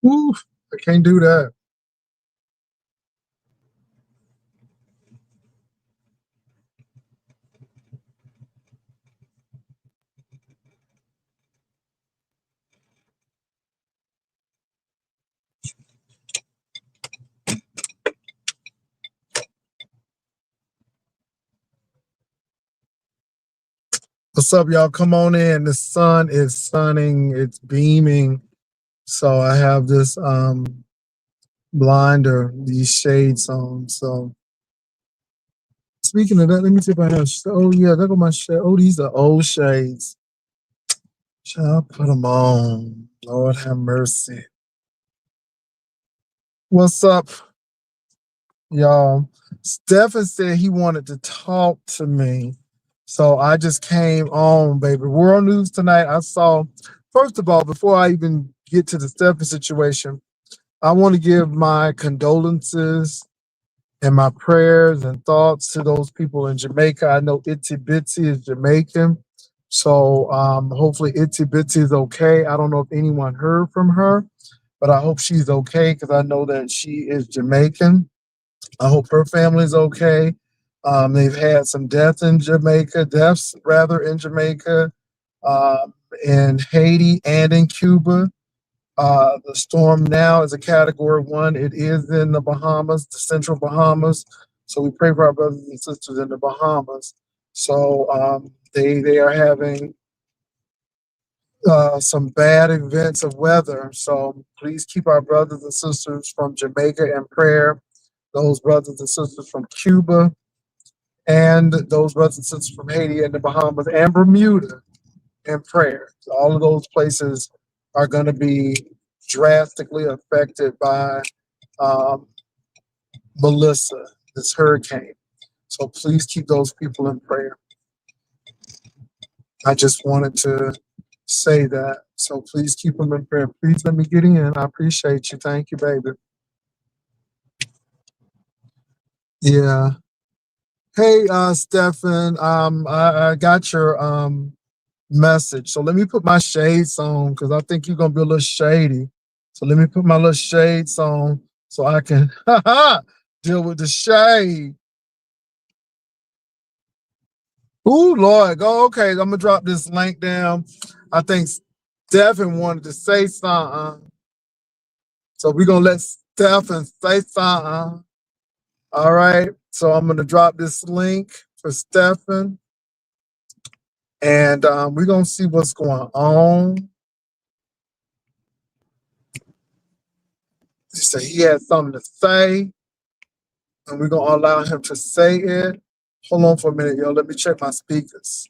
Ooh, I can't do that. What's up, y'all? Come on in. The sun is sunning. It's beaming. So I have this blinder, these shades on. So speaking of that, let me see if I have. Oh yeah, look at my shade. Oh, these are old shades. I'll put them on. Lord have mercy. What's up, y'all? Stephan said he wanted to talk to me. So I just came on, baby. World News tonight. I saw, first of all, before I even get to the Stephan situation, I want to give my condolences and my prayers and thoughts to those people in Jamaica. I know Itsy Bitsy is Jamaican. So hopefully Itsy Bitsy is okay. I don't know if anyone heard from her, but I hope she's okay because I know that she is Jamaican. I hope her family's okay. They've had some deaths rather in Jamaica, in Haiti and in Cuba. The storm now is a category 1. It is in the Bahamas, the central Bahamas. So we pray for our brothers and sisters in the Bahamas. So they are having some bad events of weather. So please keep our brothers and sisters from Jamaica in prayer, those brothers and sisters from Cuba, and those brothers and sisters from Haiti and the Bahamas and Bermuda in prayer. All of those places are going to be drastically affected by um, Melissa, this hurricane. So please keep those people in prayer. I just wanted to say that. So please keep them in prayer. Please let me get in. I appreciate you. Thank you, baby. Yeah. Hey, Stephan. I got your message. So let me put my shades on because I think you're gonna be a little shady. So let me put my little shades on so I can deal with the shade. Ooh, Lord, go okay. I'm gonna drop this link down. I think Stephan wanted to say something. So we're gonna let Stephan say something. All right. So I'm gonna drop this link for Stephan. And we're gonna see what's going on. He said he had something to say, and we're gonna allow him to say it. Hold on for a minute, yo. Let me check my speakers.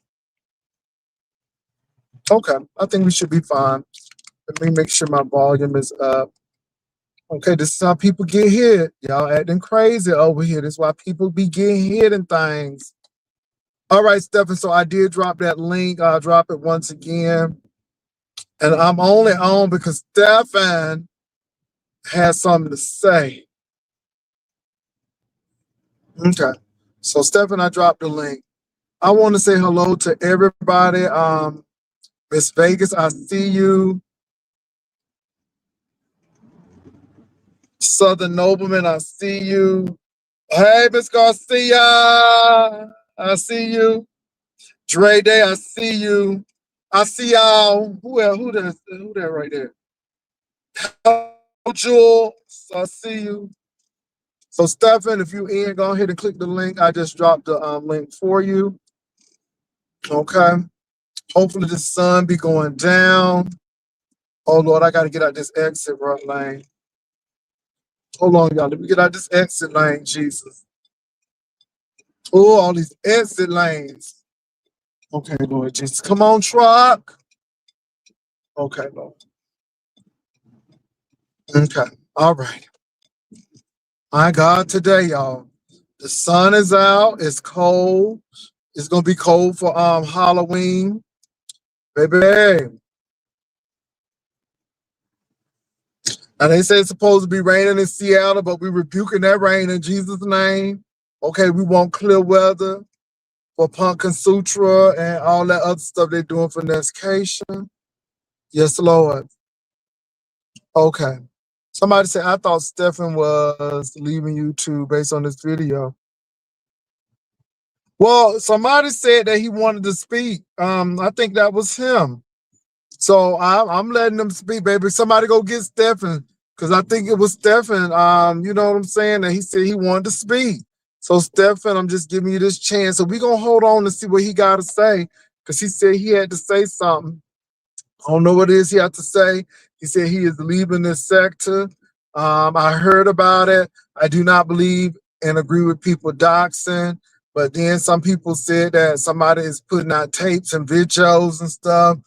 Okay, I think we should be fine. Let me make sure my volume is up. Okay, this is how people get hit. Y'all acting crazy over here. This is why people be getting hit and things. All right, Stephan. So I did drop that link. I'll drop it once again. And I'm only on because Stephan has something to say. Okay. So Stephan, I dropped the link. I want to say hello to everybody. Miss Vegas, I see you. Southern Nobleman, I see you. Hey, Miss Garcia, I see you. Dre Day, I see you. I see y'all. Who that right there? Jewel, I see you. So Stephan, if you in, go ahead and click the link. I just dropped the link for you. Okay. Hopefully the sun be going down. Oh Lord, I gotta get out this exit right lane. Hold on, y'all. Let me get out this exit lane, Jesus. Oh, all these exit lanes. Okay, Lord Jesus. Come on, truck. Okay, Lord. Okay. All right. My God, today, y'all. The sun is out. It's cold. It's gonna be cold for Halloween. Baby. And they say it's supposed to be raining in Seattle, but we're rebuking that rain in Jesus' name. Okay, we want clear weather for Pumpkin Sutra and all that other stuff they're doing for Nescation. Yes, Lord. Okay. Somebody said, I thought Stephan was leaving YouTube based on this video. Well, somebody said that he wanted to speak. I think that was him. So I'm letting them speak, baby. Somebody go get Stephan, because I think it was Stephan. You know what I'm saying? And he said he wanted to speak. So Stephan, I'm just giving you this chance. So we gonna hold on and see what he got to say, because he said he had to say something. I don't know what it is he had to say. He said he is leaving this sector. I heard about it. I do not believe and agree with people doxing, but then some people said that somebody is putting out tapes and videos and stuff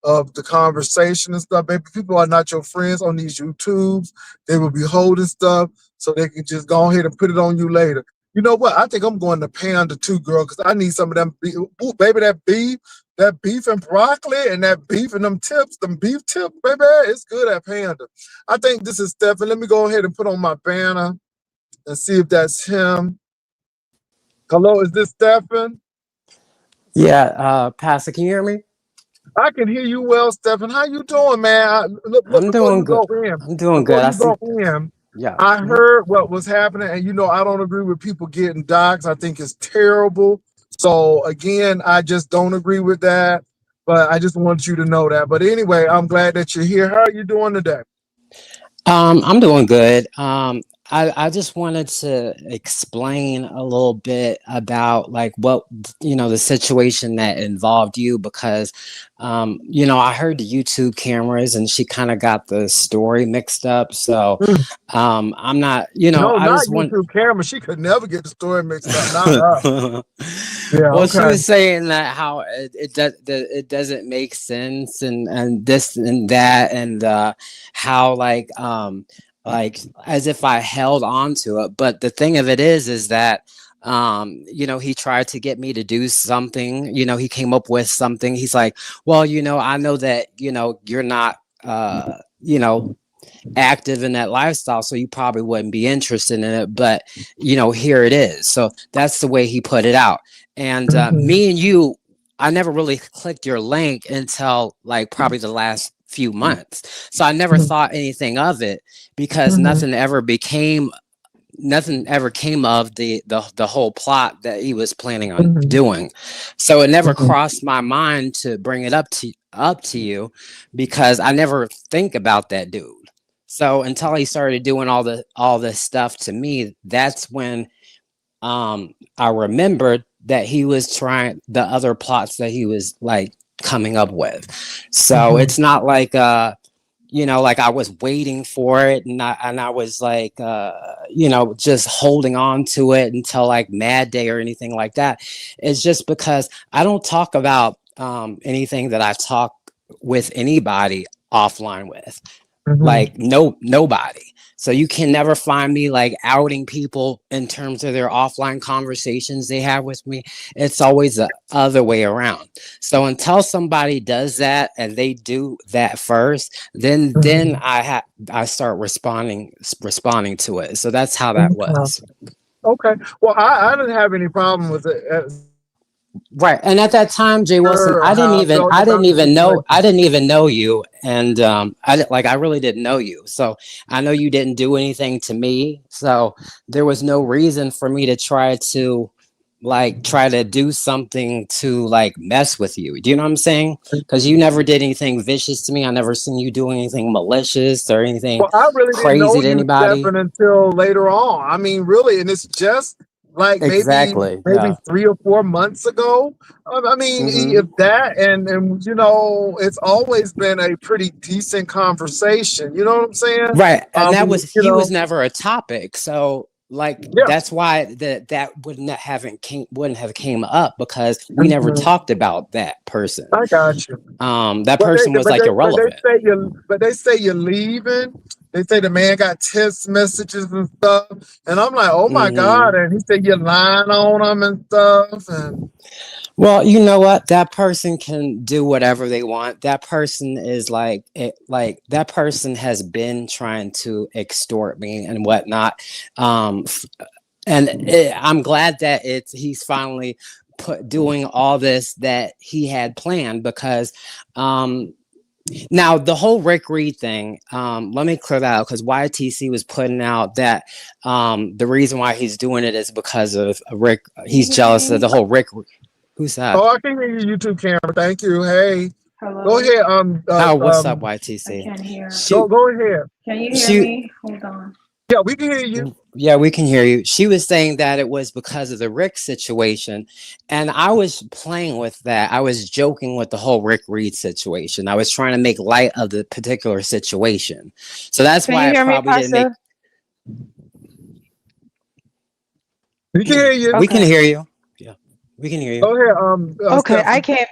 of the conversation and stuff. Baby, people are not your friends on these YouTubes. They will be holding stuff so they can just go ahead and put it on you later. You know what? I think I'm going to Panda too, girl, because I need some of them. Ooh, baby, that beef and broccoli and that beef and them beef tips, baby, it's good at Panda. I think this is Stephan. Let me go ahead and put on my banner and see if that's him. Hello, is this Stephan? Yeah, Pastor, can you hear me? I can hear you well, Stephan. How you doing, man? Look, I'm before doing you good. go in, I'm doing before good. I you see. go in, Yeah. I heard what was happening, and you know I don't agree with people getting doxxed. I think it's terrible. So again, I just don't agree with that. But I just want you to know that. But anyway, I'm glad that you're here. How are you doing today? I'm doing good. I just wanted to explain a little bit about like what the situation that involved you because I heard the YouTube cameras and she kind of got the story mixed up. So Mm. I'm not, No, I not just want YouTube camera. She could never get the story mixed up. Not us. Yeah, well, she okay. was saying that how it doesn't make sense and this and that and how like as if I held on to it. But the thing of it is that he tried to get me to do something. He came up with something. He's like, well, I know that you're not active in that lifestyle, so you probably wouldn't be interested in it, but here it is. So that's the way he put it out. And Mm-hmm. me and you, I never really clicked your link until like probably the last few months, so I never thought anything of it because Mm-hmm. nothing ever came of the whole plot that he was planning on Mm-hmm. doing. So it never Mm-hmm. crossed my mind to bring it up to you because I never think about that dude. So until he started doing all this stuff to me, that's when I remembered that he was trying the other plots that he was like coming up with. So Mm-hmm. it's not like like I was waiting for it and I was like just holding on to it until like Mad Day or anything like that. It's just because I don't talk about anything that I talk with anybody offline with, Mm-hmm. like nobody. So you can never find me like outing people in terms of their offline conversations they have with me. It's always the other way around. So until somebody does that and they do that first, then Mm-hmm. I start responding to it. So that's how that Okay. was. Okay. Well, I didn't have any problem with it. Right. And at that time, Jay Wilson, Sure, how I felt about the I situation. didn't even know you. And I really didn't know you. So I know you didn't do anything to me. So there was no reason for me to try to do something to like mess with you. Do you know what I'm saying? Because you never did anything vicious to me. I never seen you doing anything malicious or anything Well, I really didn't know crazy to you, anybody. Stephan, until later on. I mean, really, and it's just like Exactly. maybe Yeah. 3 or 4 months ago. I mean, if Mm-hmm. that, and it's always been a pretty decent conversation. You know what I'm saying? Right. And that You was he was know, never a topic. So like yeah. that's why that wouldn't have came up because we never Mhm. talked about that person. I got you. That But person was like irrelevant. they say you're leaving. They say the man got text messages and stuff, and I'm like, oh my god! Hmm. And he said you're lying on him and stuff, and Well, you know what? That person can do whatever they want. That person is like that person has been trying to extort me and whatnot. Um, I'm glad that he's finally doing all this that he had planned because um Now, the whole Rick Reed thing, let me clear that out because YTC was putting out that the reason why he's doing it is because of Rick. He's jealous of the whole Rick. Who's that? Oh, I can hear you, YouTube camera. Thank you. Hey, go Hello. ahead. Oh, what's up, I YTC? can't hear. Go ahead. Can you hear She, me? Hold on. Yeah, we can hear you. yeah, we can hear you. She was saying that it was because of the Rick situation. And I was playing with that. I was joking with the whole Rick Reed situation. I was trying to make light of the particular situation. So that's Can why you I hear me, probably didn't make. Pastor? We can hear you. We can Okay. hear you. Yeah, we can hear you. Go ahead. Okay. Stephan.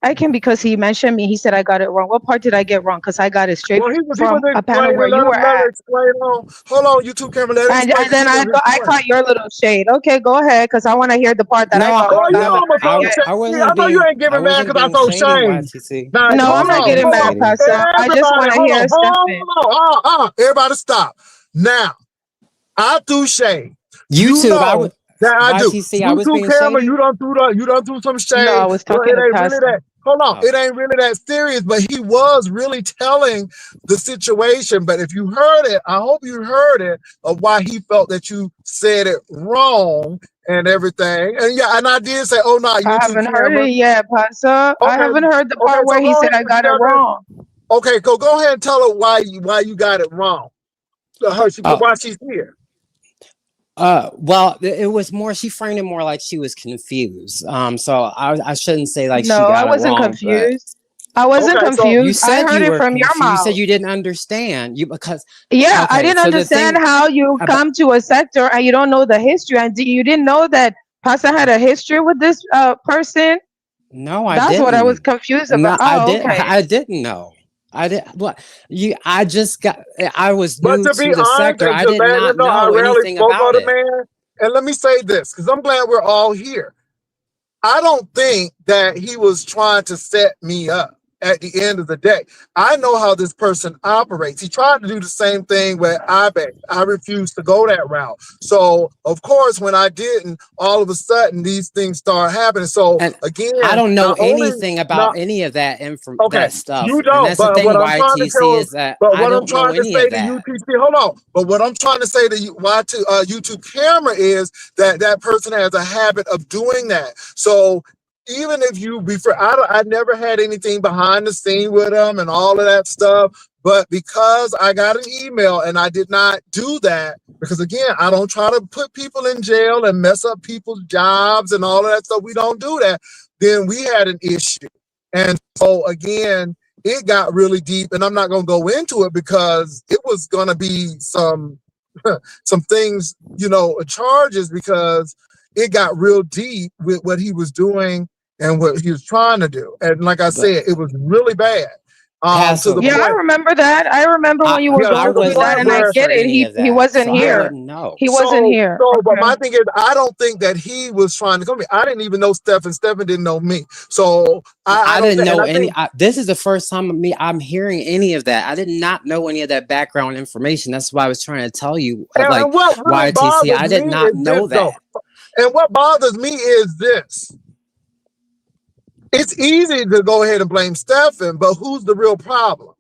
I came because he mentioned me. He said I got it wrong. What part did I get wrong? Because I got it straight Well, he from was a panel explaining. where you were Let at. him explain on. Hold on, YouTube camera. Let him explain. And then I caught your little shade. Okay, go ahead, because I want to hear the part that I got Oh, wrong. you I know haven't I'm gonna heard throw it the yet. shade. I know you ain't I giving mad wasn't because I being throw shady, shade. YTC. Now, No, hold I'm not on, getting hold mad, on. Pastor. I just want Everybody, to hear hold Stephan. on. Everybody stop. Now, I threw shade. You YouTube, I know would. that I do. YTC, I was YouTube being camera, shady. you done threw some No, I shade. was Well, talking it to ain't really Pastor. that. Hold on, Oh. it ain't really that serious, but he was really telling the situation. But if you heard it, I hope you heard it of why he felt that you said it wrong and everything. And yeah, and I did say, oh no, I YouTube haven't heard camera. it yet, Pastor. I Okay, haven't heard the okay, part so where he go said ahead I and got it tell her. wrong. Okay, go ahead and tell her why you got it wrong. Why she's here. Well, it was more. She framed it more like she was confused. So I shouldn't say like she No, I got it wasn't wrong, but confused. I wasn't Okay, so you confused. I said heard you it were from your confused. You said mouth. you didn't understand. You because Yeah, I okay. didn't So the understand thing how you about come to a sector and you don't know the history, and you didn't know that Pastor had a history with this person. no, I That's what I was didn't. confused about. No, I Oh, did. okay. I didn't know. I did. What you? I just got. I was but new to be to the honest, sector. and I to did let not him know, I know rarely anything spoke on about the it. man. And let me say this, because I'm glad we're all here. I don't think that he was trying to set me up at the end of the day. I know how this person operates. He tried to do the same thing with Ibe. I refused to go that route. So, of course, when I didn't, all of a sudden these things start happening. So, And again, I don't know not only, anything about not, any of that okay, that stuff. you And don't. that's the But thing, what I'm trying to YTC, tell, is that but I what I'm don't know trying to any of say to that. UTC, hold on. But what I'm trying to say to you, why to YouTube camera is that that person has a habit of doing that. So even if you before, I never had anything behind the scene with them and all of that stuff. But because I got an email and I did not do that, because again, I don't try to put people in jail and mess up people's jobs and all of that stuff. We don't do that. Then we had an issue. And so again, it got really deep, and I'm not going to go into it because it was going to be some some things, charges, because it got real deep with what he was doing and what he was trying to do. And like I But said, it was really bad. To the Pastor, Yeah, I point, remember that. I remember when you were yeah, I to going the through wasn't that, point and I here where, for get it. any He of he that, wasn't so I yeah. here. wouldn't know. He wasn't So, here. but Okay. my thing is, I don't think that he was trying to come here. I didn't even know Stephan. Stephan didn't know me. So I I don't didn't think, and know I any. think, This is the first time I'm hearing any of that. I did not know any of that background information. That's why I was trying to tell you, and like what really YTC. bothers I me did not is this know though. that. And what bothers me is this. It's easy to go ahead and blame Stephan, but who's the real problem?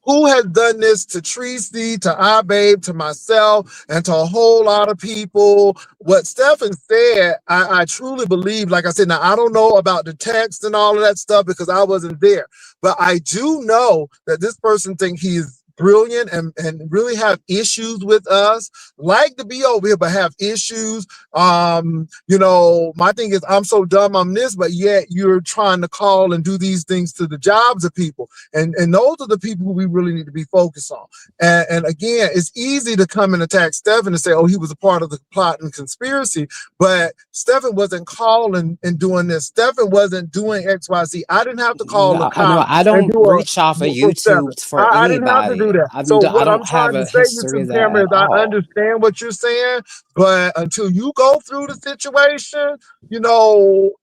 Who has done this to Tracy, to Babe, to myself, and to a whole lot of people? What Stephan said, I truly believe, like I said, now I don't know about the text and all of that stuff because I wasn't there, but I do know that this person thinks he's brilliant and really have issues with us, like to be over here, but have issues. My thing is, I'm so dumb, I'm this, but yet you're trying to call and do these things to the jobs of people. And those are the people who we really need to be focused on. And again, it's easy to come and attack Stephan and say, oh, he was a part of the plot and conspiracy, but Stephan wasn't calling and doing this. Stephan wasn't doing XYZ. I didn't have to call the I know cop I and don't do a reach off of for Stephan. YouTube for I didn't have to do anybody. that. So I what I'm don't have trying to a say, history of YouTube that camera, at is I all. understand what you're saying, but until you go through the situation,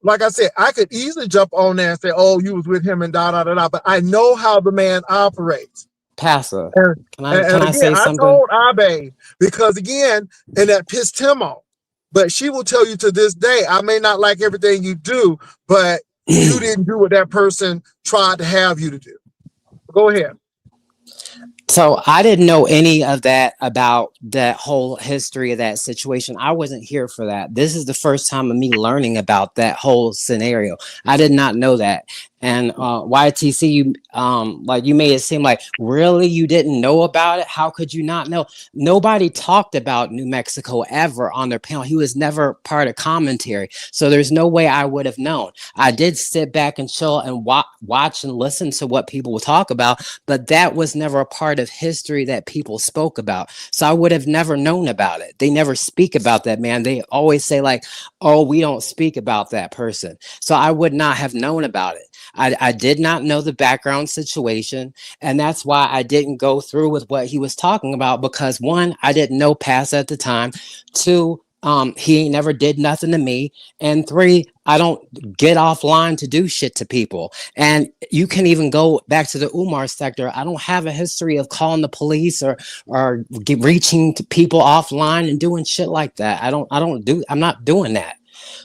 like I said, I could easily jump on there and say, oh, you was with him and da da da da, but I know how the man operates. Pastor, And, can and I again, say I something? told Abe, because again, and that pissed him off. But she will tell you to this day, I may not like everything you do, but you didn't do what that person tried to have you to do. Go ahead. So I didn't know any of that about that whole history of that situation. I wasn't here for that. This is the first time of me learning about that whole scenario. I did not know that. And YTC, you like you made it seem like really you didn't know about it. How could you not know? Nobody talked about New Mexico ever on their panel. He was never part of commentary, so there's no way I would have known. I did sit back and chill and watch and listen to what people would talk about, but that was never a part of history that people spoke about. So I would have never known about it. They never speak about that man. They always say like, "Oh, we don't speak about that person." So I would not have known about it. I did not know the background situation. And that's why I didn't go through with what he was talking about, because one, I didn't know Pass at the time. Two, he never did nothing to me. And three, I don't get offline to do shit to people. And you can even go back to the Umar sector. I don't have a history of calling the police or reaching to people offline and doing shit like that. I'm not doing that.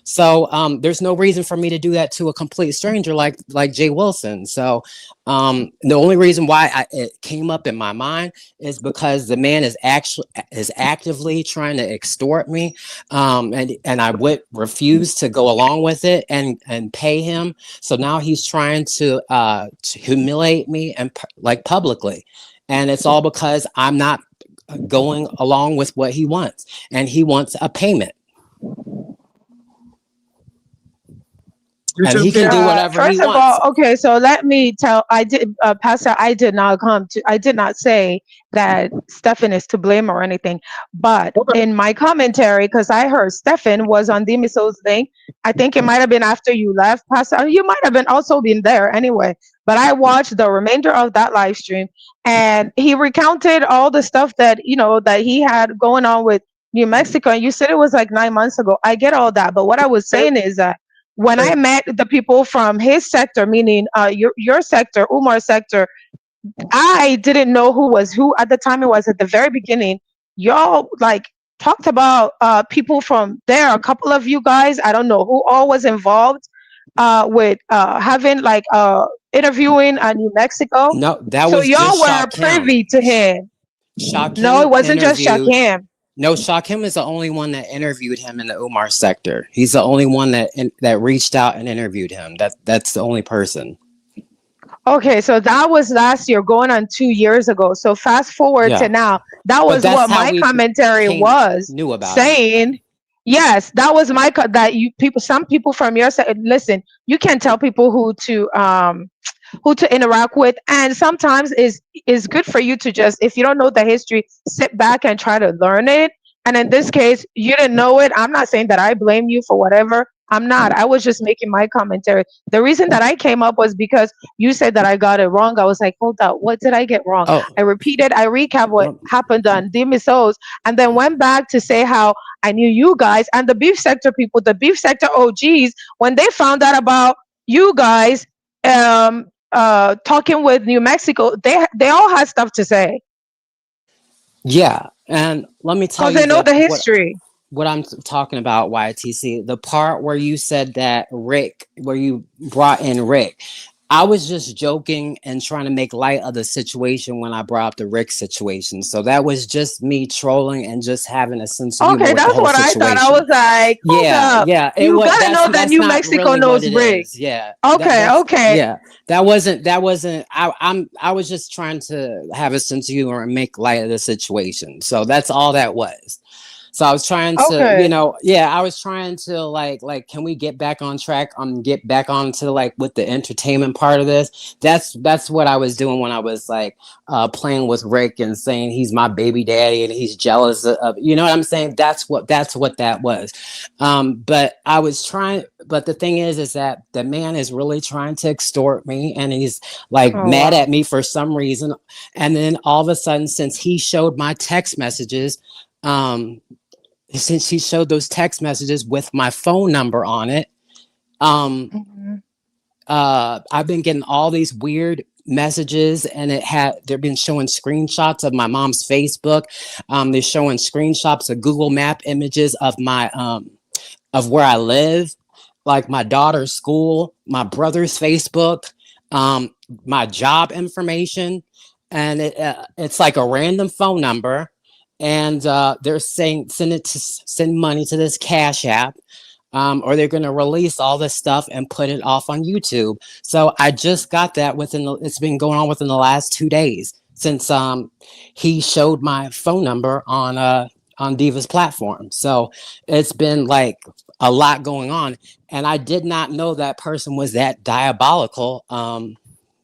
So there's no reason for me to do that to a complete stranger like Jay Wilson. So the only reason why it came up in my mind is because the man is actively trying to extort me, and I would refuse to go along with it and pay him. So now he's trying to humiliate me and like publicly, and it's all because I'm not going along with what he wants, and he wants a payment. And he can do whatever he First of wants. all, okay, so let me tell. Pastor, I did not say that Stephan is to blame or anything. But in my commentary, because I heard Stephan was on Dimiso's thing, I think it might have been after you left, Pastor. You might have been also been there anyway. But I watched the remainder of that live stream, and he recounted all the stuff that that he had going on with New Mexico. And you said it was like 9 months ago. I get all that, but what I was saying is that when I met the people from his sector, meaning your sector, Umar's sector, I didn't know who was who at the time. It was at the very beginning. Y'all like talked about people from there. A couple of you guys, I don't know who all was involved with having like interviewing New Mexico. No, that So was y'all just were Shakim. privy to him. No, it Shakim wasn't just interviewed. Shakim. No, Shakim is the only one that interviewed him in the Umar sector. He's the only one that reached out and interviewed him. That's the only person. Okay, so that was last year, going on 2 years ago. So fast forward to Yeah, now. That but was that's what how my we commentary was knew about him. saying. Yes, that was my that you people. Some people from your side. Listen, you can tell people who to interact with, and sometimes is good for you to just, if you don't know the history, sit back and try to learn it. And in this case, you didn't know it. I'm not saying that I blame you for whatever. I'm not. I was just making my commentary. The reason that I came up was because you said that I got it wrong. I was like, hold up, what did I get wrong? Oh, I recap what well, happened on Demisos, and then went back to say how I knew you guys and the beef sector people, the beef sector OGs, when they found out about you guys talking with New Mexico, they all had stuff to say yeah, and let me tell because you they know the history. what I'm talking about, YTC. The part where you said that Rick, where you brought in Rick, I was just joking and trying to make light of the situation when I brought up the Rick situation. So that was just me trolling and just having a sense of humor Okay, with the that's whole what I thought. I situation. was like, hold Yeah, up, yeah. It you was gotta know that that's New not Mexico really what knows it Rick. is. Yeah. Okay, okay, Yeah. That wasn't I was just trying to have a sense of humor and make light of the situation. So that's all that was. So I was trying to, okay, I was trying to can we get back on track, get back onto like with the entertainment part of this? That's what I was doing when I was like playing with Rick and saying he's my baby daddy and he's jealous of, you know what I'm saying? That's what that was. But the thing is that the man is really trying to extort me, and he's like oh mad wow, at me for some reason. And then all of a sudden, since he showed my text messages, um, since he showed those text messages with my phone number on it, um, mm-hmm. I've been getting all these weird messages, and they've been showing screenshots of my mom's Facebook. They're showing screenshots of Google Map images of my of where I live. like my daughter's school, my brother's Facebook, my job information, and it's like a random phone number, and they're saying send money to this Cash App, or they're going to release all this stuff and put it off on YouTube. So I just got that it's been going on within the last 2 days since he showed my phone number on Diva's platform. So it's been like a lot going on, and I did not know that person was that diabolical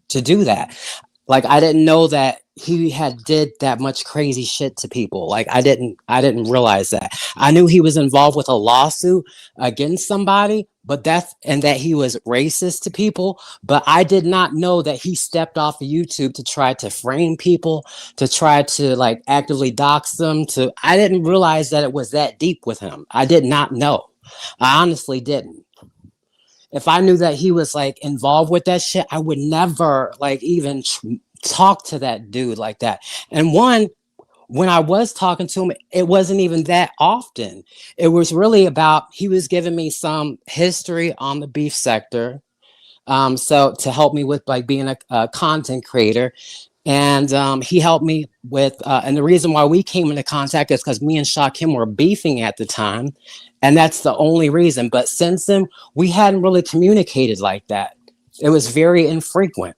to do that. Like, I didn't know that he had did that much crazy shit to people. Like, I didn't realize that. I knew he was involved with a lawsuit against somebody, but that he was racist to people. But I did not know that he stepped off of YouTube to try to frame people, to try to like actively dox them. I didn't realize that it was that deep with him. I did not know. I honestly didn't. If I knew that he was like involved with that shit, I would never like even talk to that dude like that. And when I was talking to him, it wasn't even that often. It was really about, he was giving me some history on the beef sector. So to help me with like being a content creator. And he helped me with, and the reason why we came into contact is because me and Shakim were beefing at the time. And that's the only reason. But since then, we hadn't really communicated like that. It was very infrequent.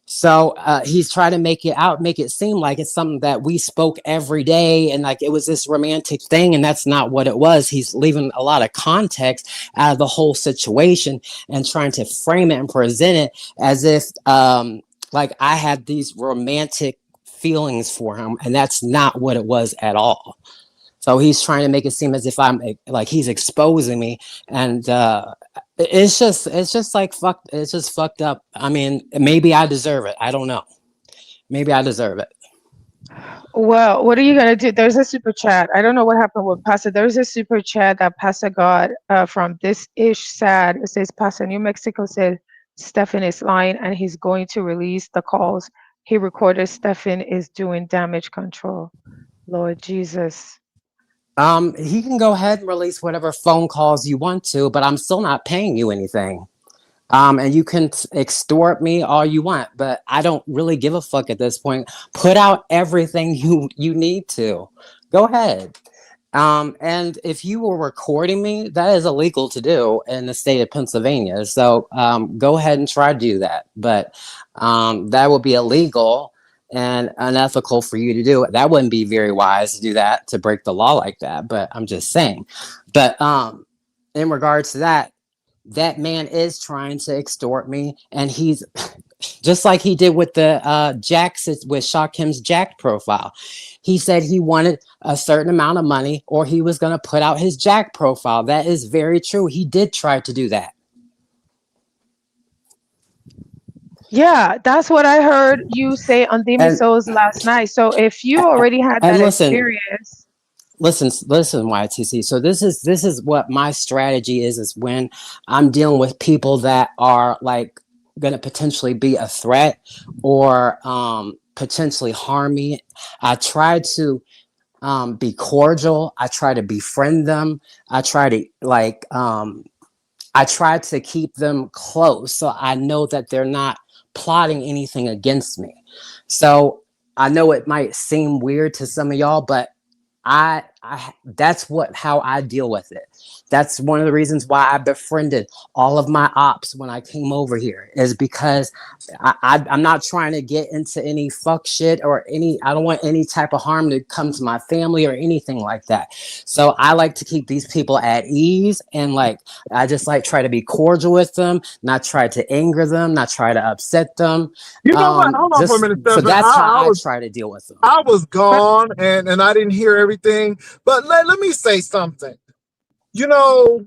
So he's trying to make it seem like it's something that we spoke every day and like it was this romantic thing, and that's not what it was. He's leaving a lot of context out of the whole situation and trying to frame it and present it as if like I had these romantic feelings for him, and that's not what it was at all. So he's trying to make it seem as if I'm like he's exposing me, and it's just like fuck. It's just fucked up. I mean, maybe I deserve it. I don't know. Maybe I deserve it. Well, what are you gonna do? There's a super chat. I don't know what happened with Pastor. There's a super chat that Pastor got from This Ish Sad. It says Pastor New Mexico said Stephan is lying and he's going to release the calls he recorded. Stephan is doing damage control. Lord Jesus. He can go ahead and release whatever phone calls you want to, but I'm still not paying you anything. And you can extort me all you want, but I don't really give a fuck at this point. Put out everything you need to. Go ahead. And if you were recording me, that is illegal to do in the state of Pennsylvania. So go ahead and try to do that. But that would be illegal and unethical for you to do it. That wouldn't be very wise to do that, to break the law like that. But I'm just saying. But in regards to that, that man is trying to extort me, and he's just like he did with the Jack's with Shakim's Jack profile. He said he wanted a certain amount of money, or he was going to put out his Jack profile. That is very true. He did try to do that. Yeah, that's what I heard you say on Demi Souls last night. So if you already had that experience. Listen, YTC. So this is what my strategy is when I'm dealing with people that are like going to potentially be a threat or potentially harm me. I try to be cordial. I try to befriend them. I try to keep them close so I know that they're not plotting anything against me. So I know it might seem weird to some of y'all, but that's how I deal with it. That's one of the reasons why I befriended all of my ops when I came over here, is because I'm not trying to get into any fuck shit or I don't want any type of harm to come to my family or anything like that. So I like to keep these people at ease, and like I just like try to be cordial with them, not try to anger them, not try to upset them. You know what? Hold on for a minute, Stephan. So that's how I try to deal with them. I was gone and I didn't hear everything, but let me say something. You know,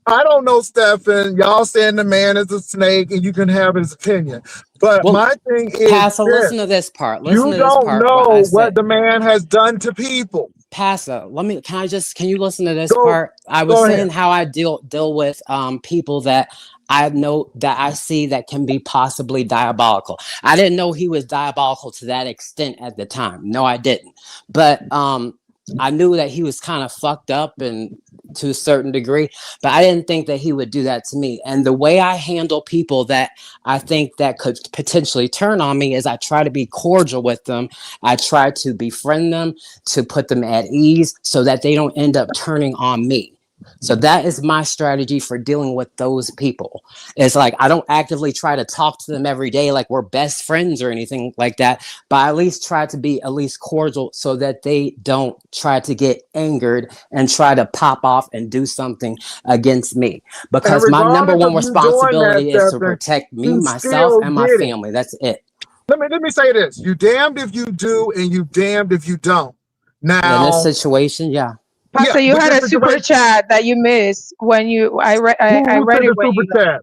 I don't know, Stephan. Y'all saying the man is a snake and you can have his opinion. But my thing is, Paso, listen to this part. You don't know what the man has done to people. Paso, can you listen to this part? I was saying how I deal with people that I know, that I see that can be possibly diabolical. I didn't know he was diabolical to that extent at the time. No, I didn't. But I knew that he was kind of fucked up and to a certain degree, but I didn't think that he would do that to me. And the way I handle people that I think that could potentially turn on me is I try to be cordial with them. I try to befriend them, to put them at ease so that they don't end up turning on me. So that is my strategy for dealing with those people. It's like I don't actively try to talk to them every day like we're best friends or anything like that, but I at least try to be at least cordial so that they don't try to get angered and try to pop off and do something against me. And Because my number regardless one of you doing that, responsibility is to Stephen, protect me, you myself, still and my did it. family. That's it. Let me say this: you damned if you do, and you damned if you don't. In this Now, situation, yeah. yeah, Pastor, you but had this a super situation, chat that you missed when you I who read sent it the when super you. chat?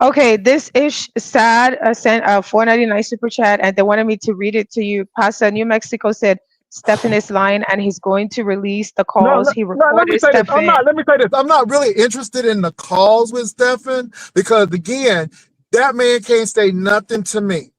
Okay, this is sad. Sent a 4.99 super chat, and they wanted me to read it to you. Pastor, New Mexico said Stephan is lying, and he's going to release the No, calls he no, let me recorded. say this. Stephan. Let me say this. I'm not really interested in the calls with Stephen because, again, that man can't say nothing to me.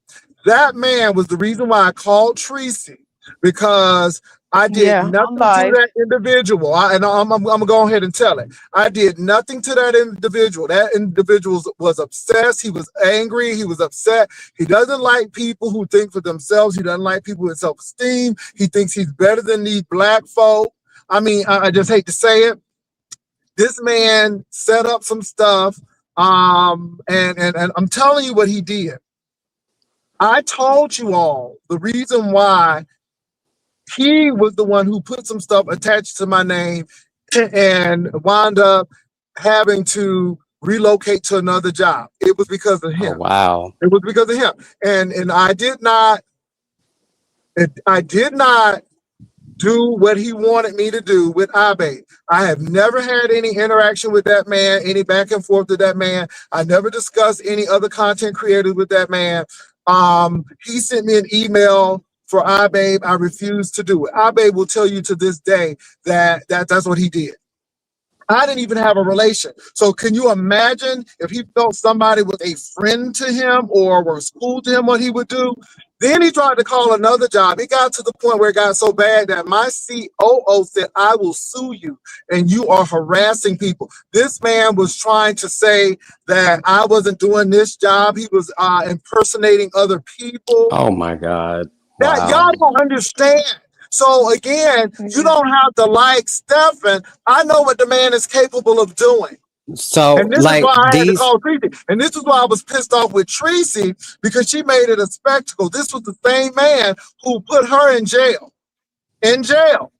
That man was the reason why I called Tracy because I did Yeah, I'm nothing to live. that individual. I'm going to go ahead and tell it. I did nothing to that individual. That individual was obsessed. He was angry. He was upset. He doesn't like people who think for themselves. He doesn't like people with self-esteem. He thinks he's better than these black folk. I mean, I just hate to say it. This man set up some stuff, and I'm telling you what he did. I told you all the reason why he was the one who put some stuff attached to my name and wound up having to relocate to another job. It was because of Oh, him. wow. It was because of him. And I did not do what he wanted me to do with Abe. I have never had any interaction with that man, any back and forth with that man. I never discussed any other content creators with that man. He sent me an email for Abe. I refused to do it. Abe will tell you to this day that's what he did. I didn't even have a relation. So can you imagine if he felt somebody was a friend to him or was cool to him, what he would do? Then he tried to call another job. It got to the point where it got so bad that my COO said, I will sue you and you are harassing people. This man was trying to say that I wasn't doing this job. He was impersonating other people. Oh, my God. That Wow. y'all don't understand. So again, you don't have to like Stephen. I know what the man is capable of doing. So, And this is like, why I had to these, call Tracy. And this is why I was pissed off with Tracy because she made it a spectacle. This was the same man who put her in jail. In jail.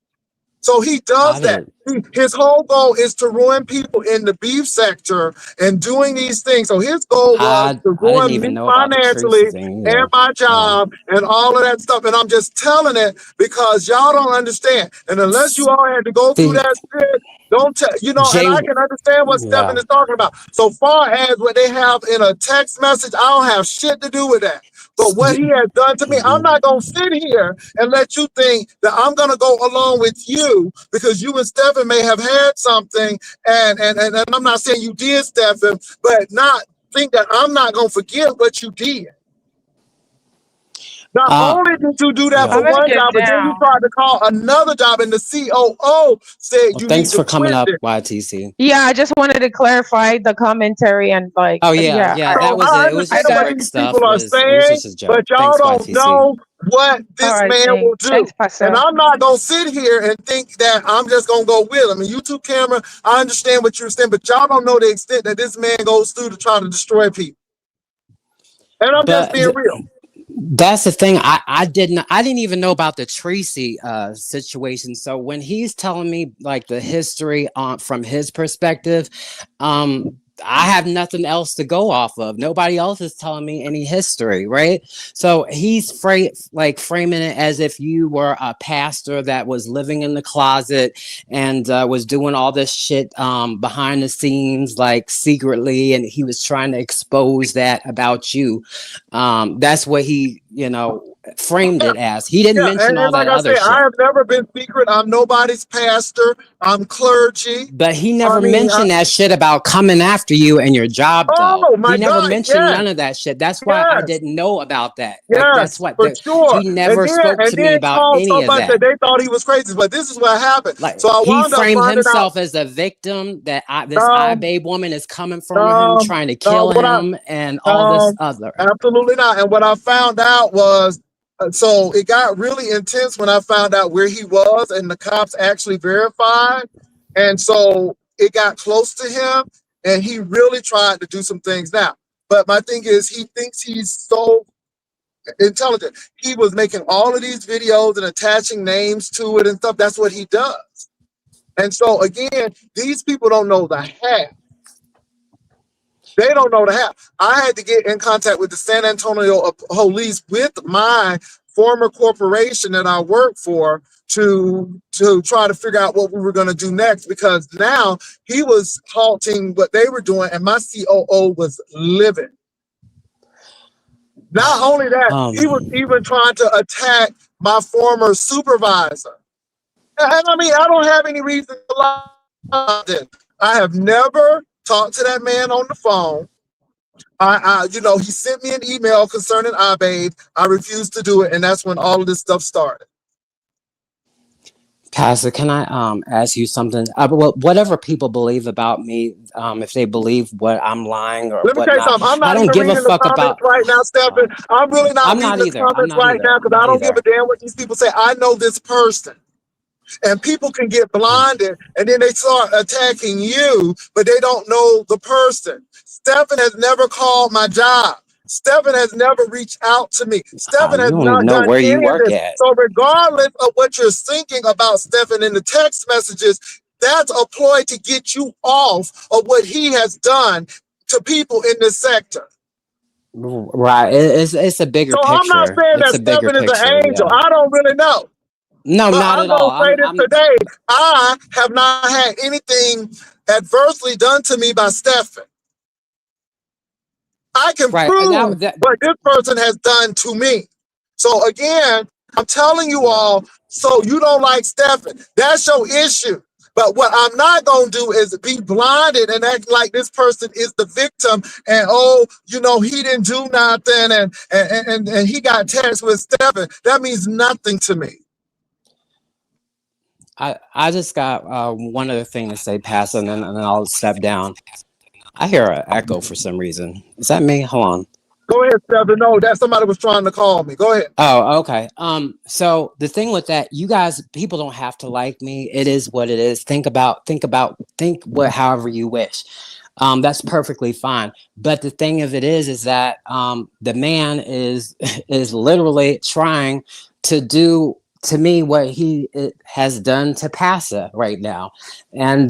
So he does I that. didn't. His whole goal is to ruin people in the beef sector and doing these things. So his goal was to I didn't ruin me even know about the Tracy financially thing and either. my Wow. job and all of that stuff. And I'm just telling it because y'all don't understand. And unless you all had to go through See, that shit, don't tell, and Jay, I can understand what Stephen yeah. is talking about. So far as what they have in a text message, I don't have shit to do with that. But what he has done to me, I'm Mhm. not going to sit here and let you think that I'm going to go along with you because you and Stephen may have had something. And I'm not saying you did, Stephen, but not think that I'm not going to forget what you did. Not Uh, only did you do that yeah. for I'm gonna one get job, but then you down. tried to call another job, and the COO said Well, you need thanks to for coming quit up, this. YTC. Yeah, I just wanted to clarify the commentary and Oh, yeah, yeah, yeah, I that So was I it. It was I just understand some what got. Rick these stuff. people are It was saying, just a joke. but y'all Thanks, don't YTC. know what All this right, man will do. thanks, And Pastor. I'm not gonna sit here and think that I'm just gonna go with him. A YouTube camera, I understand what you're saying, but y'all don't know the extent that this man goes through to try to destroy people. And I'm just But being real. that's the thing. I didn't even know about the Tracy situation. So when he's telling me like the history on from his perspective, I have nothing else to go off of. Nobody else is telling me any history, right? So he's framing it as if you were a pastor that was living in the closet and was doing all this shit behind the scenes, like secretly, and he was trying to expose that about you. That's what he, framed it as. He didn't Yeah, mention all and like that I other said, I shit. have never been secret. I'm nobody's pastor. I'm clergy. But he I never mean, mentioned that shit about coming after you and your job, though. oh my He never God, mentioned yes, none of that shit. That's why I yes, didn't know about that. Like, that's yes, what for sure. he never spoke And to me then about called so any of much that. that they thought he was crazy. But this is what happened. Like, So I he wound up framed finding out. himself as a victim that this Um, iBabe woman is coming for him, trying to kill what I him, and all this other. absolutely not. And what I found out was, so it got really intense when I found out where he was, and the cops actually verified. And so it got close to him, and he really tried to do some things now. But my thing is, he thinks he's so intelligent. He was making all of these videos and attaching names to it and stuff. That's what he does. And so again, these people don't know the half. They don't know the half. I had to get in contact with the San Antonio police with my former corporation that I work for to try to figure out what we were going to do next, because now he was halting what they were doing, and my COO was livid. Not only that, he was even trying to attack my former supervisor. And I mean, I don't have any reason to lie about this. I have never talked to that man on the phone. He sent me an email concerning iBabe. I refused to do it, and that's when all of this stuff started. Pastor, can I ask you something? Well, whatever people believe about me, if they believe what I'm lying or Let me tell you whatnot, something. I'm I not don't even give a reading the fuck comments about. right now, Stephan. I'm really not reading the comments right now because I don't give a damn what these people say. I know this person. And people can get blinded, and then they start attacking you, but they don't know the person. Stephan has never called my job. Stephan has never reached out to me. Stephan You has don't even not know done where you any of work this. at. So regardless of what you're thinking about Stephan in the text messages, that's a ploy to get you off of what he has done to people in this sector. Right. It's a bigger So I'm not picture. saying It's that a bigger Stephan is picture. an angel. Yeah. I don't really know. No, But not I'm at going all. to say this today. I have not had anything adversely done to me by Stephan. I can prove what this person has done to me. So again, I'm telling you all, so you don't like Stephan. That's your issue. But what I'm not going to do is be blinded and act like this person is the victim and, he didn't do nothing and he got text with Stephan. That means nothing to me. I just got one other thing to say, Pastor, and then I'll step down. I hear an echo for some reason. Is that me? Hold on. Go ahead, Stephan. No, that somebody was trying to call me. Go ahead. Oh, okay. So the thing with that, you guys, people don't have to like me. It is what it is. Think what however you wish. That's perfectly fine. But the thing of it is that the man is is literally trying to do to me what he has done to Passa right now, and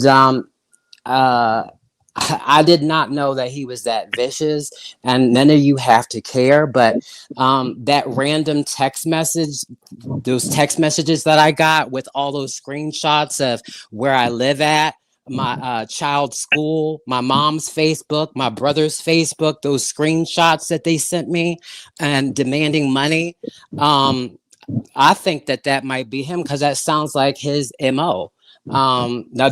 I did not know that he was that vicious, and none of you have to care. But that random text message, those text messages that I got with all those screenshots of where I live at, my child's school, my mom's Facebook, my brother's Facebook, those screenshots that they sent me and demanding money. I think that might be him because that sounds like his MO. Now,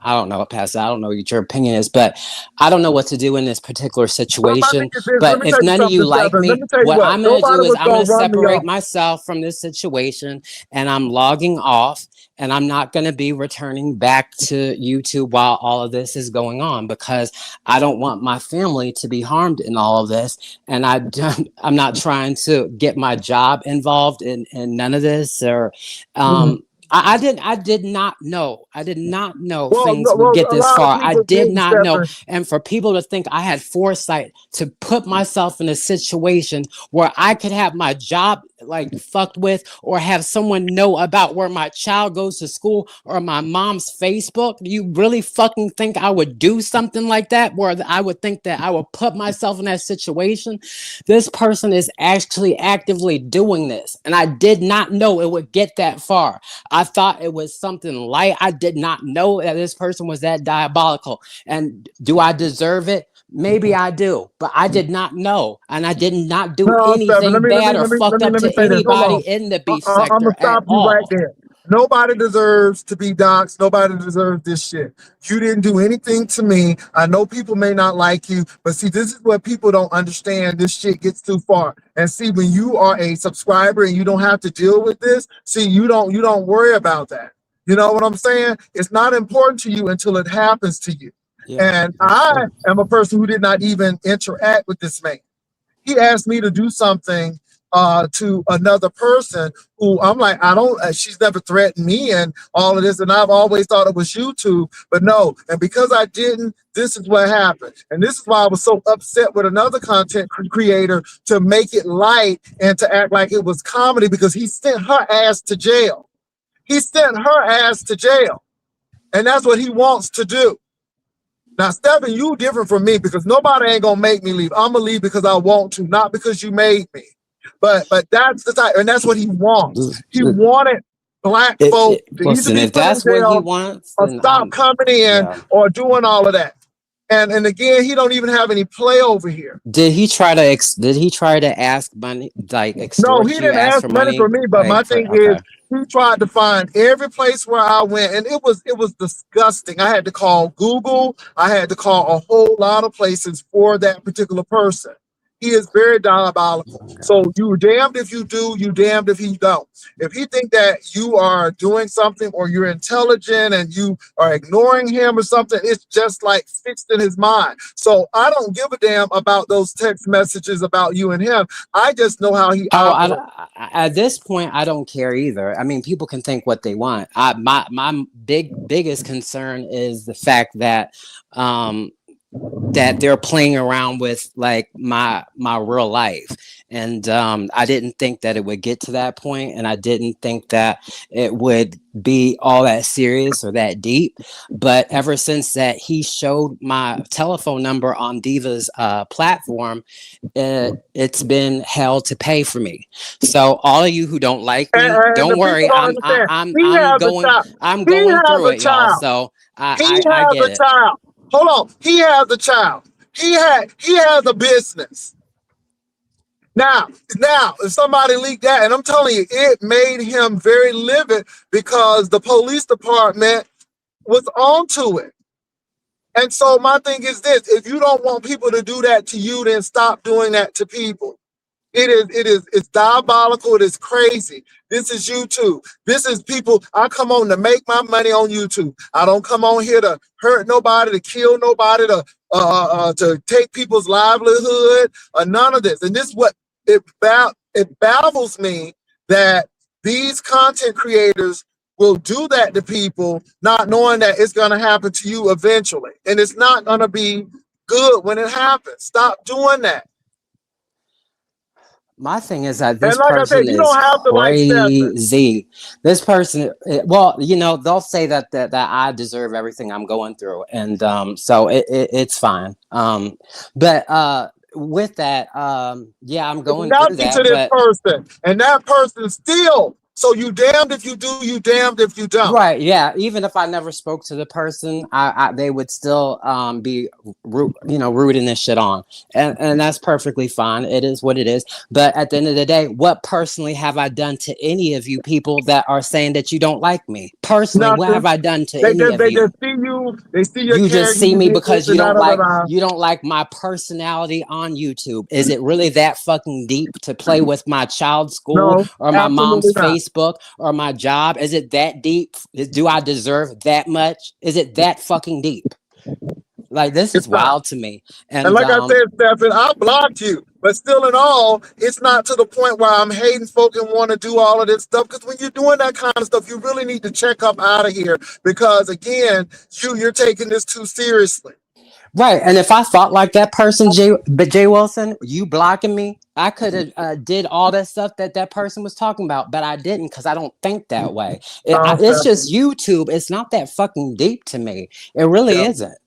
I don't know, Pastor. I don't know what your opinion is, but I don't know what to do in this particular situation. But if none of you like me, what I'm going to do is I'm going to separate myself from this situation, and I'm logging off, and I'm not going to be returning back to YouTube while all of this is going on, because I don't want my family to be harmed in all of this. And I'm not trying to get my job involved in none of this, or I did not know. I did not know things would get this far. I did not know. And for people to think I had foresight to put myself in a situation where I could have my job like fucked with, or have someone know about where my child goes to school, or my mom's Facebook. Do you really fucking think I would do something like that, where I would think that I would put myself in that situation? This person is actually actively doing this, and I did not know it would get that far. I thought it was something light. I did not know that this person was that diabolical. And do I deserve it? Maybe I do, but I did not know, and I did not do No, Stephen, anything bad or fucked up let me to say this. Hold anybody on. in the beef I'm gonna sector at stop you right all. there. Nobody deserves to be doxxed. Nobody deserves this shit. You didn't do anything to me. I know people may not like you, but see, this is what people don't understand. This shit gets too far. And see, when you are a subscriber and you don't have to deal with this, see, you don't worry about that. You know what I'm saying? It's not important to you until it happens to you. Yeah, And that's I true. am a person who did not even interact with this man. He asked me to do something to another person who I'm like, I don't, she's never threatened me and all of this. And I've always thought it was YouTube, but no. And because I didn't, this is what happened. And this is why I was so upset with another content creator to make it light and to act like it was comedy because he sent her ass to jail. He sent her ass to jail. And that's what he wants to do. Now, Stephan, you different from me because nobody ain't gonna make me leave. I'm gonna leave because I want to, not because you made me. But that's the type, and that's what he wants. He wanted black folk to either Listen, be if put in that's what he jail wants, or then stop coming in yeah. or doing all of that. And again, he don't even have any play over here. Did he try to did he try to ask money, like No, he extort you, didn't ask ask for money money, from me, but my like for thing is okay. he tried to find every place where I went, and it was disgusting. I had to call Google, I had to call a whole lot of places for that particular person. He is very diabolical. Oh, So God. you damned if you do, you damned if you don't. If he think that you are doing something or you're intelligent and you are ignoring him or something, it's just like fixed in his mind. So I don't give a damn about those text messages about you and him. I just know how he Oh, operates. at this point, I don't care either. I mean, people can think what they want. My biggest concern is the fact um, that they're playing around with like my real life, and I didn't think that it would get to that point, and I didn't think that it would be all that serious or that deep. But ever since that he showed my telephone number on Diva's platform, it's been hell to pay for me. So all of you who don't like me, And the don't people worry. don't understand. He I'm has a going child. I'm He going has through a it, y'all. child. So He I has get a it. child. Hold on. He has a child. He has a business. Now, if somebody leaked that, and I'm telling you, it made him very livid because the police department was onto it. And so my thing is this: if you don't want people to do that to you, then stop doing that to people. It's diabolical. It is crazy. This is YouTube. This is people. I come on to make my money on YouTube. I don't come on here to hurt nobody, to kill nobody, to take people's livelihood, or none of this. And this is what it baffles me that these content creators will do that to people, not knowing that it's going to happen to you eventually, and it's not going to be good when it happens. Stop doing that. My thing is that And this like I said, person you is don't have to like Stephen. crazy. This person, well, you know, they'll say that I deserve everything I'm going through, and so it's fine. But with that, yeah, I'm It's going through nothing to that. this But person. And that person still. So you damned if you do, you damned if you don't. right, yeah. Even if I never spoke to the person, they would still be rooting this shit on, and that's perfectly fine. It is what it is. But at the end of the day, what personally have I done to any of you people that are saying that you don't like me? Personally, what Nothing. have I done to They any just of they you? just see you, they see your You just character, see you me did this because and da da da da. you don't like my personality on YouTube. Is it really that fucking deep to play with my child's school No, or my absolutely mom's not. Facebook or my job? Is it that deep? Do I deserve that much? Is it that fucking deep? Like, this It's is not. wild to me. And And like I said, Stephen, I blocked you. But still in all, it's not to the point where I'm hating folk and want to do all of this stuff. Because when you're doing that kind of stuff, you really need to check up out of here. Because again, you're taking this too seriously. right, and if I thought like that person, Jay Wilson, you blocking me, I could have did all that stuff that person was talking about, but I didn't because I don't think that way. It's Stephen. just YouTube. It's not that fucking deep to me. It really Yeah. isn't.